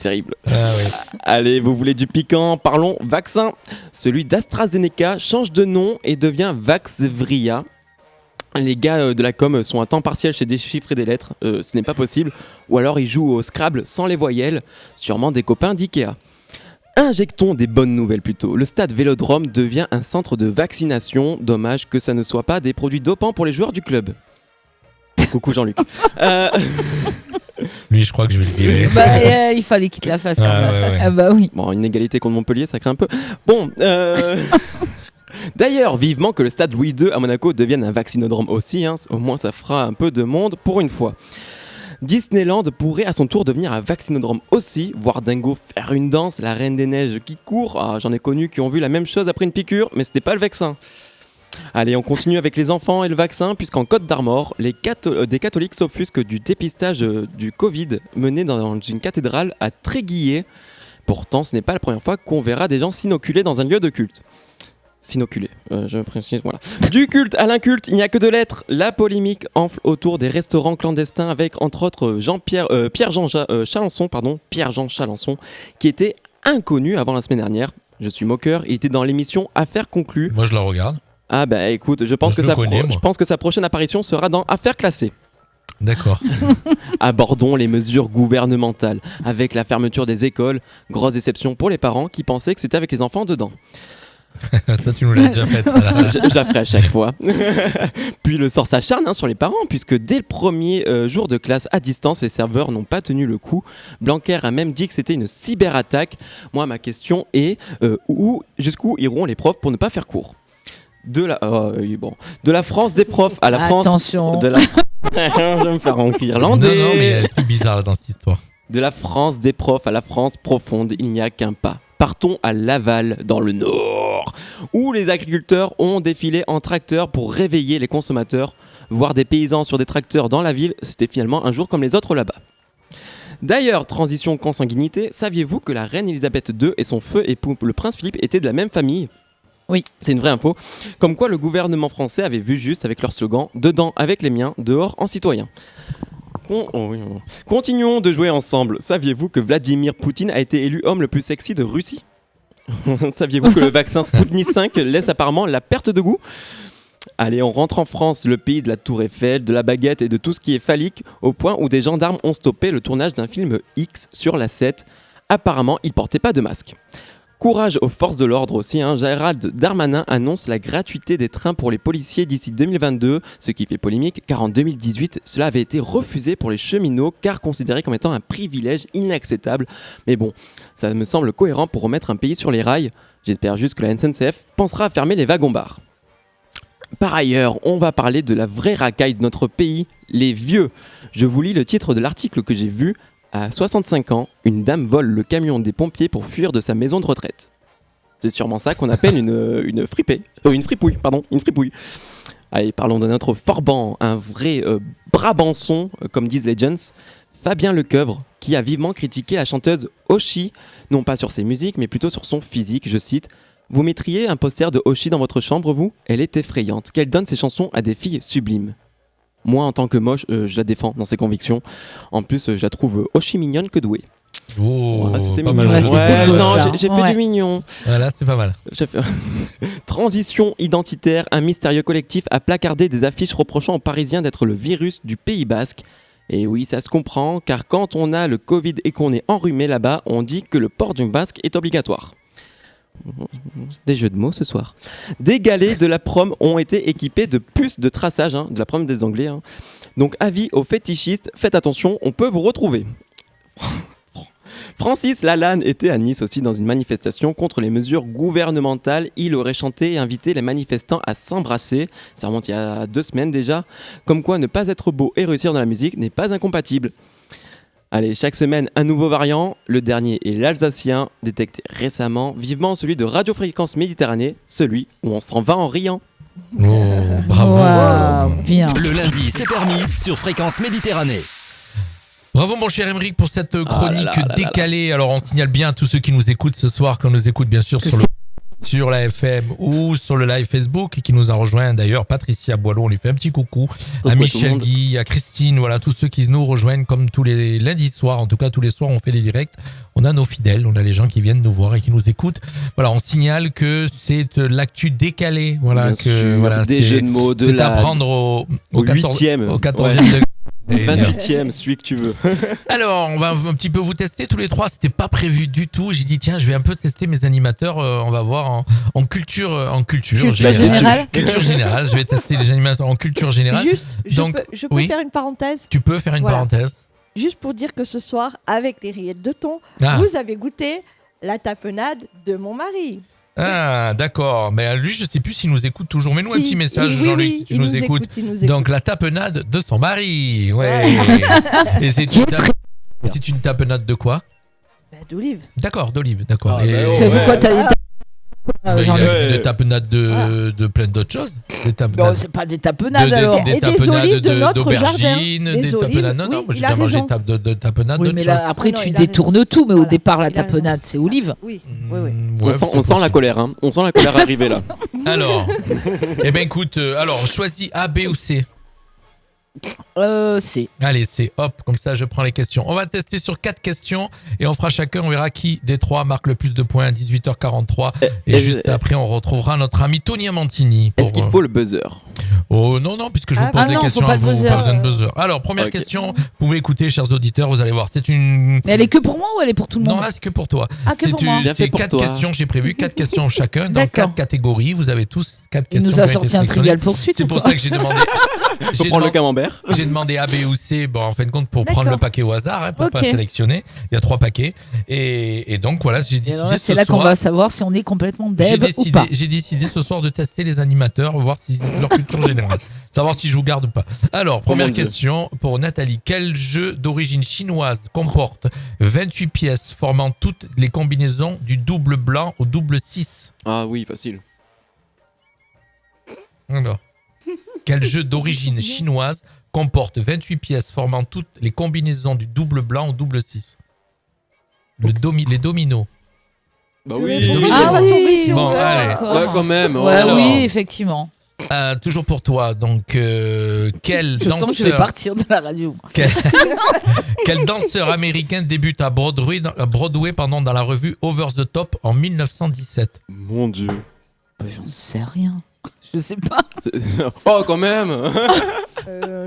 Terrible. Ah oui. Allez, vous voulez du piquant? Parlons vaccin. Celui d'AstraZeneca change de nom et devient Vaxzevria. Les gars de la com sont à temps partiel chez des chiffres et des lettres, ce n'est pas possible. Ou alors ils jouent au Scrabble sans les voyelles, sûrement des copains d'Ikea. Injectons des bonnes nouvelles plutôt. Le stade Vélodrome devient un centre de vaccination. Dommage que ça ne soit pas des produits dopants pour les joueurs du club. Coucou Jean-Luc. Lui, je crois que je vais le virer. Il fallait qu'il te la fasse quand même. Ouais. Ah bah oui. Bon, une égalité contre Montpellier, ça craint un peu. Bon, d'ailleurs, vivement que le stade Louis II à Monaco devienne un vaccinodrome aussi, hein. Au moins ça fera un peu de monde pour une fois. Disneyland pourrait à son tour devenir un vaccinodrome aussi, voir Dingo faire une danse, la Reine des Neiges qui court. Ah, j'en ai connu qui ont vu la même chose après une piqûre, mais c'était pas le vaccin. Allez, on continue avec les enfants et le vaccin, puisqu'en Côte d'Armor, des catholiques s'offusquent du dépistage du Covid mené dans une cathédrale à Tréguier. Pourtant, ce n'est pas la première fois qu'on verra des gens s'inoculer dans un lieu de culte. S'inoculer, je précise, voilà. Du culte à l'inculte, il n'y a que deux lettres. La polémique enfle autour des restaurants clandestins avec, entre autres, Pierre-Jean Chalençon, qui était inconnu avant la semaine dernière. Je suis moqueur, il était dans l'émission Affaires conclues. Moi, je la regarde. Ah bah écoute, je pense que sa prochaine apparition sera dans Affaires classées. D'accord. Abordons les mesures gouvernementales. Avec la fermeture des écoles, grosse déception pour les parents qui pensaient que c'était avec les enfants dedans. Ça, tu nous l'as déjà fait. Je la ferai à chaque fois. Puis le sort s'acharne sur les parents, puisque dès le premier jour de classe à distance, les serveurs n'ont pas tenu le coup. Blanquer a même dit que c'était une cyberattaque. Moi, ma question est jusqu'où iront les profs pour ne pas faire cours? De la France des profs à la France. Attention. Je vais me faire encuire irlandais. Non, mais il y a des trucs bizarres dans cette histoire. De la France des profs à la France profonde, il n'y a qu'un pas. Partons à Laval, dans le Nord, où les agriculteurs ont défilé en tracteur pour réveiller les consommateurs. Voir des paysans sur des tracteurs dans la ville, c'était finalement un jour comme les autres là-bas. D'ailleurs, transition consanguinité, saviez-vous que la reine Elisabeth II et son feu époux, le prince Philippe, étaient de la même famille ? Oui. C'est une vraie info. Comme quoi le gouvernement français avait vu juste avec leur slogan « Dedans avec les miens, dehors en citoyen ». Continuons de jouer ensemble. Saviez-vous que Vladimir Poutine a été élu homme le plus sexy de Russie ? Saviez-vous que le vaccin Sputnik 5 laisse apparemment la perte de goût ? Allez, on rentre en France, le pays de la Tour Eiffel, de la baguette et de tout ce qui est phallique, au point où des gendarmes ont stoppé le tournage d'un film X sur la 7. Apparemment, ils portaient pas de masque. Courage aux forces de l'ordre aussi, Gérald Darmanin annonce la gratuité des trains pour les policiers d'ici 2022, ce qui fait polémique car en 2018, cela avait été refusé pour les cheminots car considéré comme étant un privilège inacceptable. Mais bon, ça me semble cohérent pour remettre un pays sur les rails. J'espère juste que la SNCF pensera à fermer les wagons-bars. Par ailleurs, on va parler de la vraie racaille de notre pays, les vieux. Je vous lis le titre de l'article que j'ai vu. À 65 ans, une dame vole le camion des pompiers pour fuir de sa maison de retraite. C'est sûrement ça qu'on appelle une fripouille. Allez, parlons d'un autre forban, un vrai Brabançon, comme disent les gens, Fabien Lecoeuvre, qui a vivement critiqué la chanteuse Oshi, non pas sur ses musiques, mais plutôt sur son physique, je cite. Vous mettriez un poster de Oshi dans votre chambre, vous ? Elle est effrayante, qu'elle donne ses chansons à des filles sublimes. Moi, en tant que moche, je la défends dans ses convictions. En plus, je la trouve Oshi mignonne que douée. Oh, c'était pas mignon. mal. Ouais, beau, non, ça. j'ai fait du mignon. Voilà, c'est pas mal. J'ai fait- Transition identitaire, un mystérieux collectif a placardé des affiches reprochant aux Parisiens d'être le virus du Pays Basque. Et oui, ça se comprend, car quand on a le Covid et qu'on est enrhumé là-bas, on dit que le port du masque est obligatoire. Des jeux de mots ce soir. Des galets de la prom ont été équipés de puces de traçage, de la prom des Anglais. Donc avis aux fétichistes, faites attention, on peut vous retrouver. Francis Lalanne était à Nice aussi dans une manifestation contre les mesures gouvernementales. Il aurait chanté et invité les manifestants à s'embrasser. Ça remonte il y a 2 semaines déjà. Comme quoi ne pas être beau et réussir dans la musique n'est pas incompatible. Allez, chaque semaine, un nouveau variant. Le dernier est l'Alsacien, détecté récemment. Vivement celui de Radio Fréquence Méditerranée, celui où on s'en va en riant. Oh, bravo. Wow, bien. Le lundi, c'est permis sur Fréquence Méditerranée. Bravo mon cher Émeric pour cette chronique là là. décalée. Alors on signale bien à tous ceux qui nous écoutent ce soir, qu'on nous écoute bien sûr sur la FM ou sur le live Facebook, et qui nous a rejoint d'ailleurs. Patricia Boileau, on lui fait un petit coucou. À Michel Guy, à Christine, voilà, tous ceux qui nous rejoignent comme tous les lundis soirs. En tout cas, tous les soirs, on fait des directs. On a nos fidèles, on a les gens qui viennent nous voir et qui nous écoutent. Voilà, on signale que c'est l'actu décalée. Voilà, Bien que sûr, voilà, des jeux de mots, de c'est la... à prendre au 8e. Au 14e degré. 28e, celui que tu veux. Alors, on va un petit peu vous tester tous les trois. C'était pas prévu du tout. J'ai dit tiens, je vais un peu tester mes animateurs. On va voir en culture générale. Culture générale. Je vais tester les animateurs en culture générale. Juste, je peux oui. faire une parenthèse Tu peux faire une parenthèse. Juste pour dire que ce soir, avec les rillettes de thon, Ah. vous avez goûté la tapenade de mon mari. Ah, d'accord. Mais lui, je sais plus s'il nous écoute toujours. Mets-nous un petit message, oui, Jean-Luc, oui, si tu il nous écoutes. il nous écoute. Donc, la tapenade de son mari. Ouais. Et c'est une tapenade de quoi? Bah, d'olive. D'accord, d'olive. D'accord. Ah, Et- bah, C'est pourquoi t'as il Jean-Luc. a des tapenades de plein d'autres choses. Des Non, tapenades. c'est pas des tapenades alors. Des Et des tapenades olives de notre d'aubergines, jardin. des Des olives, tapenades. Non, oui, moi j'ai il a déjà mangé raison. de tapenades Oui, d'autres mais choses. là, après, Non, tu il a détournes tout, mais au Voilà, départ, la il a raison. tapenade, c'est olive. Oui, Mm, oui, oui. ouais, On sent la colère, hein. On sent la colère arriver là. Alors, eh ben écoute, choisis A, B ou C. C'est. Allez, c'est hop, comme ça je prends les questions. On va tester sur 4 questions et on fera chacun, on verra qui des 3 marque le plus de points à 18h43. Et juste après, on retrouvera notre ami Tony Amantini. Est-ce qu'il faut le buzzer? Oh non, puisque je vous pose les non, questions faut pas à le vous, buzzer. pas besoin de buzzer. Alors, première Ok. question, vous pouvez écouter, chers auditeurs, vous allez voir. C'est une... Mais elle est que pour moi ou elle est pour tout le monde? Non, là, c'est que pour toi. Ah, que pour moi. Bien fait C'est pour 4 toi. questions, j'ai prévu 4 questions chacun, dans D'accord. 4 catégories. Vous avez tous 4 Il questions. nous a qui ont été sorti un sélectionnées. trivial poursuite. C'est ou pour quoi ça que j'ai demandé... Faut prendre le camembert. J'ai demandé A, B ou C, bon, en fin de compte, pour D'accord. prendre le paquet au hasard, hein, pour Ok. pas sélectionner. Il y a 3 paquets. Et donc, voilà, j'ai Et décidé alors là, ce c'est là qu'on soir... va savoir si on est complètement deb ou pas. J'ai décidé ce soir de tester les animateurs, voir si leur culture générale, savoir si je vous garde ou pas. Alors, première mon Dieu. question pour Nathalie. Quel jeu d'origine chinoise comporte 28 pièces formant toutes les combinaisons du double blanc au double 6? Ah oui, facile. Alors, quel jeu d'origine chinoise comporte 28 pièces formant toutes les combinaisons du double blanc au double 6? Les dominos. Bah oui. oui. Ah, on va tomber sur- Bon, ouais, allez. d'accord. Ouais, quand même. Ouais, Alors. oui, effectivement. Toujours pour toi, donc quel Je sens que je vais danseur, partir de la radio. quel danseur américain débute à Broadway, dans la revue Over the Top en 1917? Mon Dieu. J'en sais rien. Je sais pas. Oh, quand même.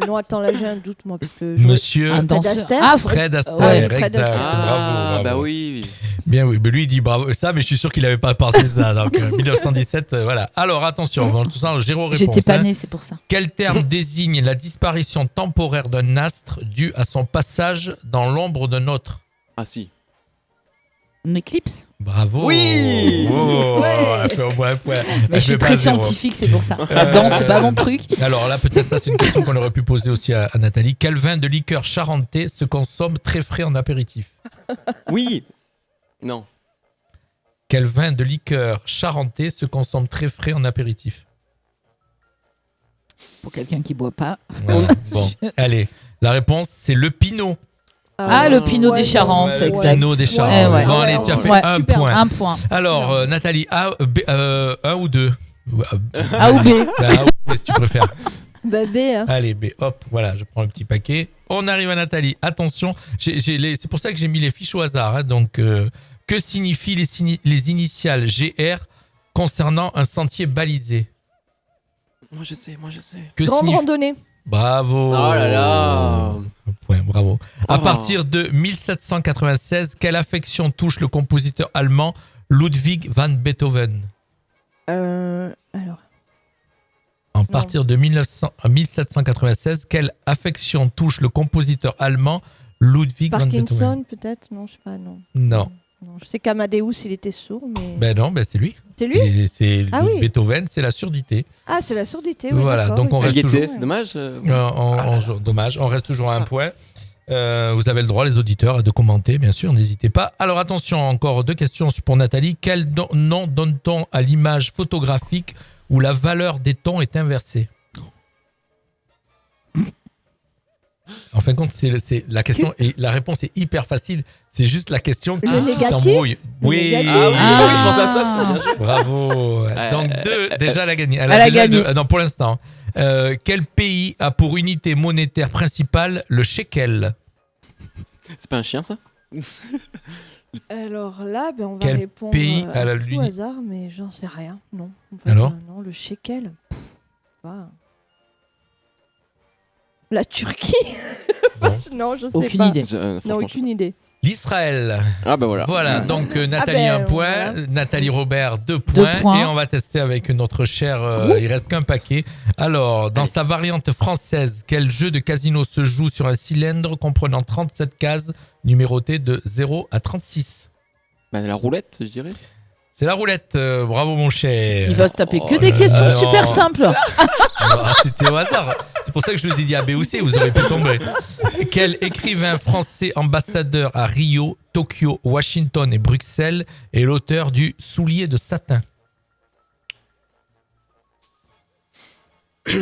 Non, attends, là j'ai un doute, moi, parce que... Monsieur Un danseur. Astaire. Ah, Fred Astaire, Ouais, Fred exact. Astaire. Ah, Bravo. bah oui. Bien oui, mais lui il dit bravo ça, mais je suis sûr qu'il n'avait pas pensé ça. Donc 1917, voilà. Alors attention, dans tout ça, Géraud répond. j'étais pas née, c'est pour ça. Quel terme désigne la disparition temporaire d'un astre due à son passage dans l'ombre d'un autre? Ah si. Une éclipse. Bravo. Oui. Oh, Ouais. elle fait au moins un point. Mais Elle je suis fait pas très zéro. scientifique, c'est pour ça. La danse, c'est pas mon truc. Alors là, peut-être ça, c'est une question qu'on aurait pu poser aussi à Nathalie. Quel vin de liqueur charentais se consomme très frais en apéritif? Oui. Non. Quel vin de liqueur charentais se consomme très frais en apéritif? Pour quelqu'un qui boit pas. Voilà. Bon, allez, la réponse c'est le Pinot. Le Pinot des Charentes, Le exact. Pinot des Charentes. Ouais. Bon, allez, tu as fait un super. point. Un point. Alors, Nathalie, un ou deux? A ou B? A ou B, si tu préfères. Bah B. Hein. Allez, B, hop, voilà, je prends le petit paquet. On arrive à Nathalie. Attention, c'est pour ça que j'ai mis les fiches au hasard. Hein, donc, que signifient les initiales GR concernant un sentier balisé? Moi je sais. Grande randonnée. Bravo. Oh là là. Un point, bravo. À partir de 1796, quelle affection touche le compositeur allemand Ludwig van Beethoven? Alors. À partir de 1796, quelle affection touche le compositeur allemand Ludwig van Beethoven? Parkinson, peut-être? Non, je sais pas, non. Non. Non, je sais qu'Amadeus, il était sourd, mais... Ben non, ben c'est lui. C'est lui? Et c'est oui. Beethoven, c'est la surdité. Ah, c'est la surdité, oui, Voilà, d'accord, donc on oui. reste toujours... C'est dommage. Dommage, on reste toujours à un point. Vous avez le droit, les auditeurs, de commenter, bien sûr, n'hésitez pas. Alors attention, encore 2 questions pour Nathalie. Quel nom donne-t-on à l'image photographique où la valeur des tons est inversée? En fin de compte, c'est la question et la réponse est hyper facile. C'est juste la question qui t'embrouille. Oui. Je pensais à ça. C'est pas bien. Bravo. Donc 2, déjà elle a gagné. Elle a gagné. Non, pour l'instant. Quel pays a pour unité monétaire principale le shekel? C'est pas un chien ça? Alors là, ben, on va Quel répondre pays à la tout Lune? hasard, mais j'en sais rien. Non. Alors non, le shekel. La Turquie. Bon. Non, je sais Aucune pas. idée. Non, aucune idée. L'Israël. Ah bah voilà. Voilà, donc Nathalie ben, 1 point, voilà. Nathalie Robert 2 2 points, points. et on va tester avec notre cher, il reste qu'un paquet. Alors, dans sa variante française, quel jeu de casino se joue sur un cylindre comprenant 37 cases numérotées de 0 à 36? Bah, la roulette, je dirais. C'est la roulette, bravo mon cher. Il va se taper que des questions super simples. C'était au hasard. C'est pour ça que je vous ai dit A, B ou C, vous aurez pu tomber. Quel écrivain français ambassadeur à Rio, Tokyo, Washington et Bruxelles est l'auteur du Soulier de satin? C'est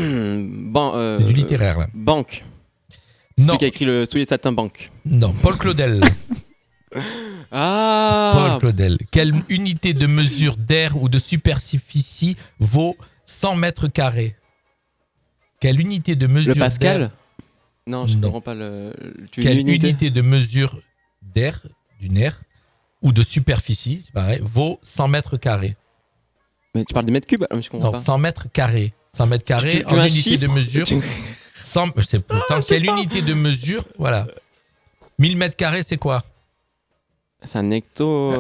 du littéraire là. Banque. Non. Celui qui a écrit le Soulier de satin Banque. Non, Paul Claudel. Paul Claudel. Quelle unité de mesure d'air ou de superficie vaut 100 mètres carrés? Quelle unité de mesure Le Pascal d'air... Non, je ne Non. comprends pas le... Quelle unité de mesure d'air, d'une air, ou de superficie, c'est pareil, vaut 100 mètres carrés? Mais tu parles des mètres cubes? Je comprends Non, pas. 100 mètres carrés. 100 mètres carrés Tu en as un unité chiffre de mesure. 100, c'est pourtant quelle unité de mesure? Voilà. 1000 mètres carrés, c'est quoi? C'est un hecto...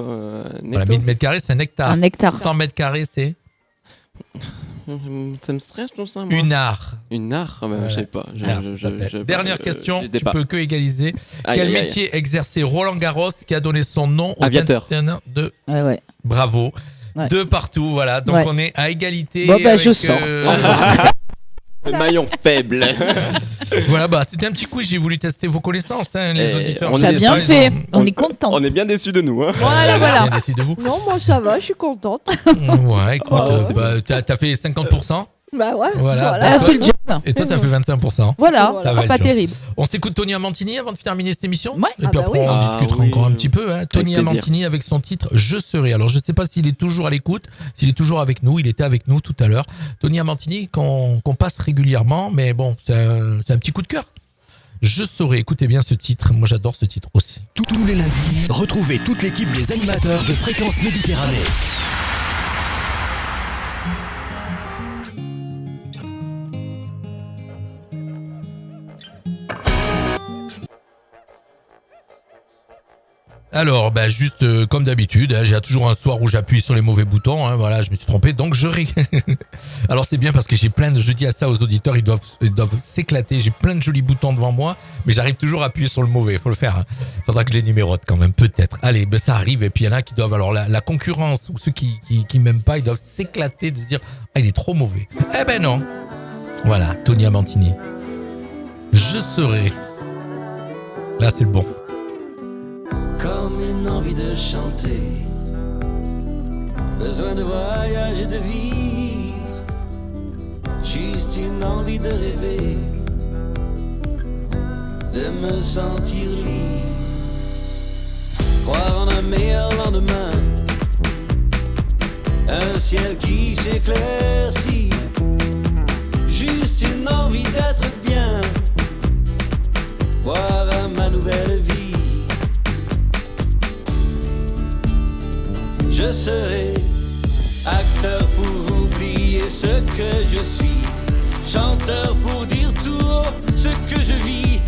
Voilà, 1000 mètres carrés, c'est un hectare. Un hectare. 100 mètres carrés, c'est Ça me stresse tout ça, moi. une art. Une art? Voilà. Je sais pas. Dernière question, tu peux que égaliser. Aïe, Quel aïe, aïe. métier exerçait Roland Garros qui a donné son nom au Aviateur. de... Ouais. Bravo. Ouais. 2 partout, voilà. Donc Ouais. on est à égalité. Bon, bah, avec, je sors. Le maillon faible. Voilà, bah c'était un petit quiz, j'ai voulu tester vos connaissances, hein, les Et auditeurs. on T'as est bien déçus, fait. ils ont- On est content. On est bien déçus de nous. Hein. Voilà, Bien voilà. déçus de vous. Non, moi ça va, je suis contente. Ouais, écoute, Oh. bah, t'as fait 50%. Bah ouais. Voilà. Elle a fait le job. Et toi, t'as fait 25%. Voilà, Ça va, pas le job. terrible. On s'écoute Tony Amantini avant de terminer cette émission. Ouais. Et puis Ah bah après, oui. on Ah discutera oui. encore un petit peu. Hein. Tony plaisir. Amantini avec son titre Je serai. Alors, je sais pas s'il est toujours à l'écoute, s'il est toujours avec nous. Il était avec nous tout à l'heure. Tony Amantini, qu'on passe régulièrement, mais bon, c'est un petit coup de cœur. Je saurai. Écoutez bien ce titre. Moi, j'adore ce titre aussi. Tous les lundis, retrouvez toute l'équipe des animateurs de Fréquence Méditerranée. Alors, bah, juste comme d'habitude, hein, j'ai toujours un soir où j'appuie sur les mauvais boutons. Hein, voilà, je me suis trompé, donc je ris. Alors c'est bien parce que j'ai plein de. Je dis à ça aux auditeurs, ils doivent s'éclater. J'ai plein de jolis boutons devant moi, mais j'arrive toujours à appuyer sur le mauvais. Faut le faire. Hein. Faudra que je les numérote quand même, peut-être. Allez, ben ça arrive. Et puis il y en a qui doivent. Alors la concurrence ou ceux qui m'aiment pas, ils doivent s'éclater de se dire ah il est trop mauvais. Eh ben non. Voilà, Tony Amantini. Je serai. Là c'est le bon. Comme une envie de chanter, besoin de voyage et de vivre, juste une envie de rêver, de me sentir libre, croire en un meilleur lendemain, un ciel qui s'éclaircit, juste une envie d'être bien, voir à ma nouvelle vie. Je serai acteur pour oublier ce que je suis, chanteur pour dire tout haut ce que je vis,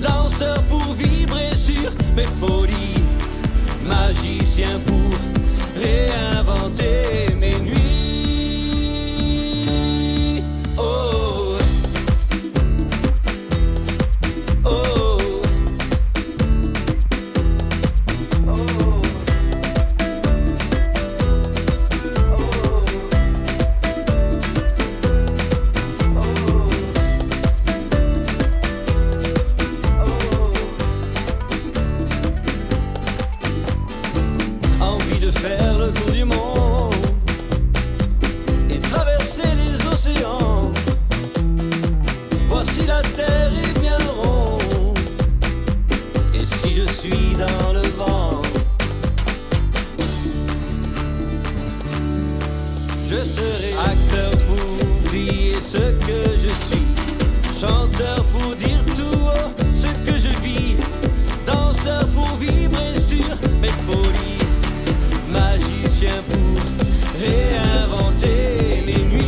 danseur pour vibrer sur mes folies, magicien pour réinventer mes nuits. Oh, oh, oh. Faire le tour du monde et traverser les océans, voir si la terre est bien ronde et si je suis dans le vent. Je serai acteur pour oublier ce que je suis, chanteur pour dire tout haut ce que je vis, danseur pour vibrer sur mes folies, magicien pour réinventer mes nuits.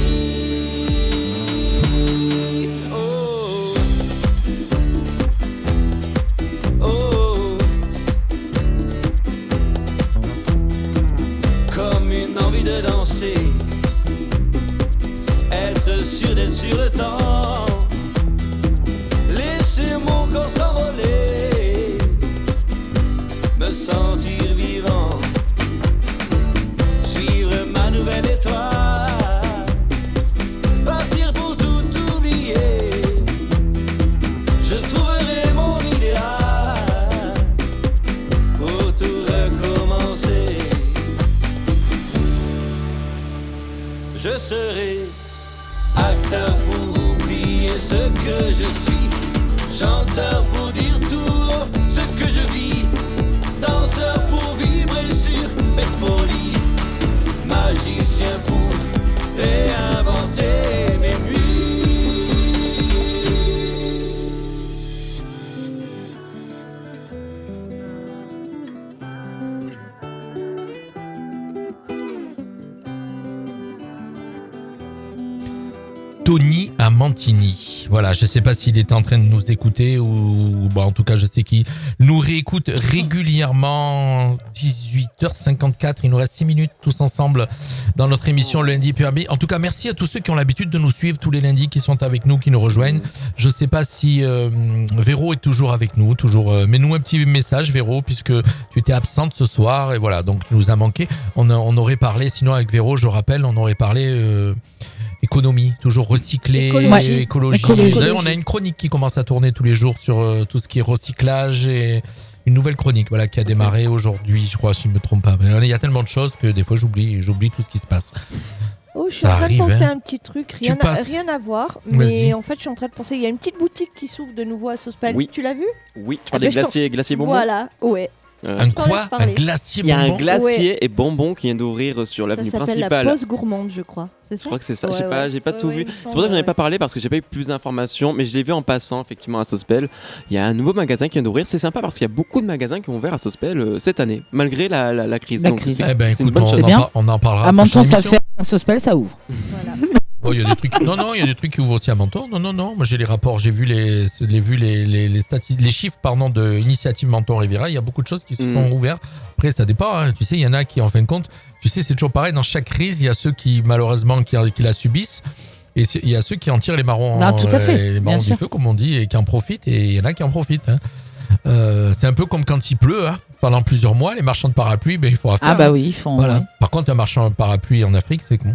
Oh, oh, comme une envie de danser, être sûr d'être sur le temps, laisser mon corps s'envoler, me sentir vivant, ma nouvelle étoile, partir pour tout oublier, je trouverai mon idéal pour tout recommencer. Je serai acteur pour oublier ce que je suis, chanteur pour dire tout haut ce que je vis, danseur pour vibrer sur mes folies, magicien pour réinventer mes nuits. Tony à Mantigny. Voilà, je sais pas s'il était en train de nous écouter ou bah en tout cas je sais qu'il nous réécoute régulièrement. 18h54, il nous reste 6 minutes tous ensemble dans notre émission le lundi PRB. En tout cas, merci à tous ceux qui ont l'habitude de nous suivre tous les lundis, qui sont avec nous, qui nous rejoignent. Je sais pas si Véro est toujours avec nous, toujours. Mets-nous un petit message, Véro, puisque tu étais absente ce soir et voilà, donc tu nous as manqué. On aurait parlé, sinon avec Véro, je rappelle, on aurait parlé économie, toujours recycler, écologie. D'ailleurs, on a une chronique qui commence à tourner tous les jours sur tout ce qui est recyclage et une nouvelle chronique voilà, qui a démarré aujourd'hui, je crois, si je ne me trompe pas. Mais il y a tellement de choses que des fois, j'oublie tout ce qui se passe. Oh, je suis en train de penser à un petit truc, rien à voir, mais en fait, je suis en train de penser, il y a une petite boutique qui s'ouvre de nouveau à Sospel. Oui. Tu l'as vu ? Oui, tu parles des glaciers bonbons ? Voilà, ouais. Un quoi ? Un glacier bonbon ? Il y a un glacier et bonbon qui vient d'ouvrir sur l'avenue principale. Ça s'appelle la Poste Gourmande, je crois. C'est ça ? Je crois que c'est ça. J'ai pas tout vu. C'est pour ça que j'en ai pas parlé parce que j'ai pas eu plus d'informations, mais je l'ai vu en passant effectivement à Sospel. Il y a un nouveau magasin qui vient d'ouvrir. C'est sympa parce qu'il y a beaucoup de magasins qui ont ouvert à Sospel cette année, malgré la crise. Donc c'est écoute, on en parlera. À Menton, ça fait. À Sospel, ça ouvre. Voilà. Oh, il y a des trucs. Non, il y a des trucs qui ouvrent aussi à Menton. Non. Moi, j'ai les rapports, j'ai vu les statistiques, les chiffres, de Initiative Menton Riviera. Il y a beaucoup de choses qui se sont ouvertes. Après, ça dépend. Hein. Tu sais, il y en a qui, en fin de compte, tu sais, c'est toujours pareil. Dans chaque crise, il y a ceux qui, malheureusement, qui la subissent. Et il y a ceux qui en tirent les marrons, les marrons du feu, comme on dit, et qui en profitent. Et il y en a qui en profitent. Hein. C'est un peu comme quand il pleut. Hein. Pendant plusieurs mois, les marchands de parapluies, il faut affaire. Ah bah oui, ils font. Voilà. Oui. Par contre, un marchand de parapluie en Afrique, c'est con.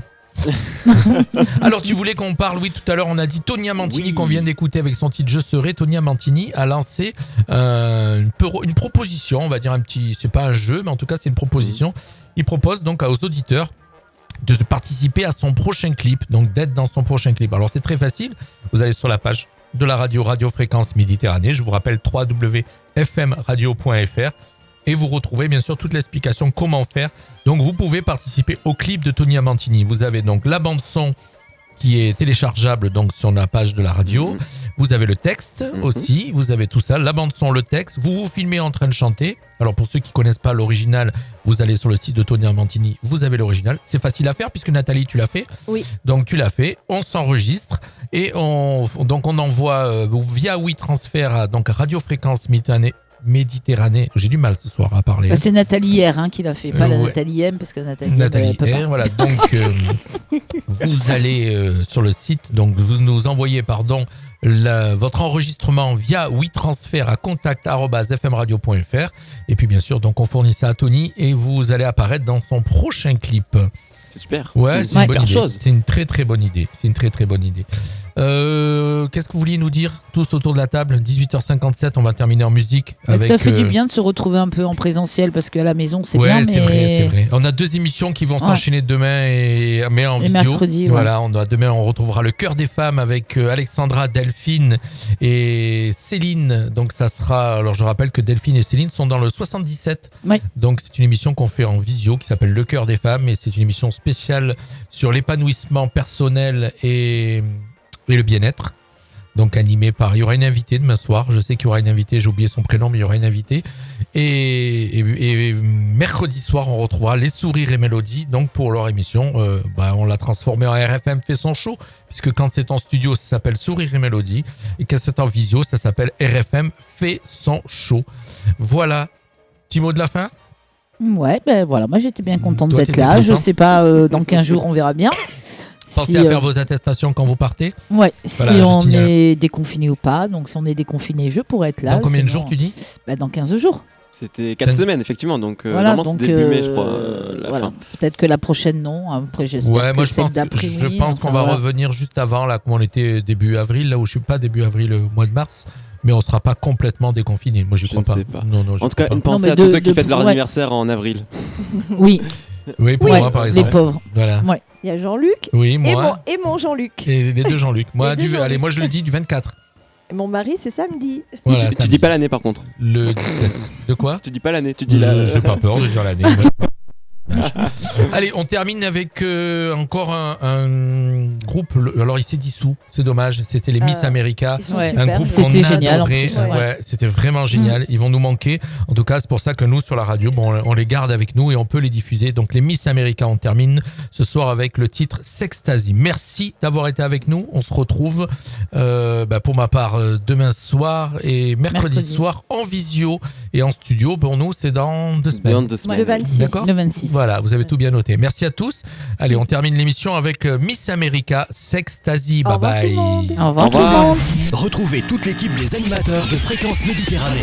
Alors, tu voulais qu'on parle, oui, tout à l'heure, on a dit Tonia Mantini, qu'on vient d'écouter avec son titre Je serai. Tonia Mantini a lancé une proposition, on va dire c'est pas un jeu, mais en tout cas, c'est une proposition. Il propose donc aux auditeurs de participer à son prochain clip, donc d'être dans son prochain clip. Alors, c'est très facile. Vous allez sur la page de la Radio Fréquence Méditerranée. Je vous rappelle www.fmradio.fr. Et vous retrouvez bien sûr toute l'explication comment faire. Donc vous pouvez participer au clip de Tonia Mantini. Vous avez donc la bande son qui est téléchargeable donc sur la page de la radio. Vous avez le texte aussi. Vous avez tout ça, la bande son, le texte. Vous vous filmez en train de chanter. Alors pour ceux qui connaissent pas l'original, vous allez sur le site de Tonia Mantini. Vous avez l'original. C'est facile à faire puisque Nathalie, tu l'as fait. Oui. Donc tu l'as fait. On s'enregistre et on envoie via WeTransfer à Radio Fréquence Méditerranée. J'ai du mal ce soir à parler. C'est Nathalie R qui l'a fait, pas la Nathalie M, parce que Nathalie peut pas. Voilà. Donc vous allez sur le site, donc vous nous envoyez votre enregistrement via WeTransfer à contact@fmradio.fr et puis bien sûr donc on fournit ça à Tony et vous allez apparaître dans son prochain clip. C'est super. Ouais, c'est une bonne idée. C'est une très très bonne idée. Qu'est-ce que vous vouliez nous dire tous autour de la table? 18h57, on va terminer en musique. Ça fait du bien de se retrouver un peu en présentiel parce qu'à la maison c'est bien. C'est vrai. On a 2 émissions qui vont s'enchaîner demain mais en visio. Mercredi. Voilà, demain on retrouvera le cœur des femmes avec Alexandra, Delphine et Céline. Donc ça sera. Alors je rappelle que Delphine et Céline sont dans le 77. Ouais. Donc c'est une émission qu'on fait en visio qui s'appelle Le cœur des femmes et c'est une émission spéciale sur l'épanouissement personnel et le bien-être. Donc animé par... Il y aura une invitée demain soir. Je sais qu'il y aura une invitée. J'ai oublié son prénom, mais il y aura une invitée. Et mercredi soir, on retrouvera Les Sourires et Mélodies. Donc pour leur émission, on l'a transformée en RFM fait son show. Puisque quand c'est en studio, ça s'appelle Sourires et Mélodies. Et quand c'est en visio, ça s'appelle RFM fait son show. Voilà. Petit mot de la fin? Ouais, voilà. Moi, j'étais bien contente d'être là. Je sais pas, dans 15 jours, on verra bien. Pensez à faire vos attestations quand vous partez. Ouais, voilà, si on est déconfiné ou pas. Donc, si on est déconfiné, je pourrais être là. Dans combien de jours, tu dis? Dans 15 jours. C'était 4 semaines, effectivement. Donc, normalement, c'est début mai, je crois, la fin. Peut-être que la prochaine, non. Après, j'espère que celle d'après, je pense qu'on va revenir juste avant, là, comme on était début avril, là où je suis pas début avril, le mois de mars. Mais on ne sera pas complètement déconfiné. Moi, j'y crois pas. Non, en tout cas, une pensée à tous ceux qui fêtent leur anniversaire en avril. Oui. Oui, pour moi, par exemple. Les pauvres. Voilà. Ouais. Il y a Jean-Luc. Oui, moi. Et mon Jean-Luc. Et les 2 Jean-Luc. Moi, allez, moi, je le dis du 24. Et mon mari, c'est samedi. Voilà, tu dis pas l'année, par contre. Le 17. De quoi? Tu dis pas l'année, tu dis J'ai pas peur de dire l'année. Allez, on termine avec encore un groupe. Alors, il s'est dissous, c'est dommage. C'était les Miss America, un groupe qu'on adorait. Ouais, c'était vraiment génial. Ils vont nous manquer. En tout cas, c'est pour ça que nous, sur la radio, on les garde avec nous et on peut les diffuser. Donc, les Miss America, on termine ce soir avec le titre Sextasy. Merci d'avoir été avec nous. On se retrouve, pour ma part, demain soir et mercredi soir en visio et en studio. Pour nous, c'est dans 2 semaines. Le 26. D'accord. Le 26. Voilà, vous avez tout bien noté. Merci à tous. Allez, on termine l'émission avec Miss America, Sextasy. Bye bye. Au revoir tout le monde. Retrouvez toute l'équipe des animateurs de Fréquence Méditerranée.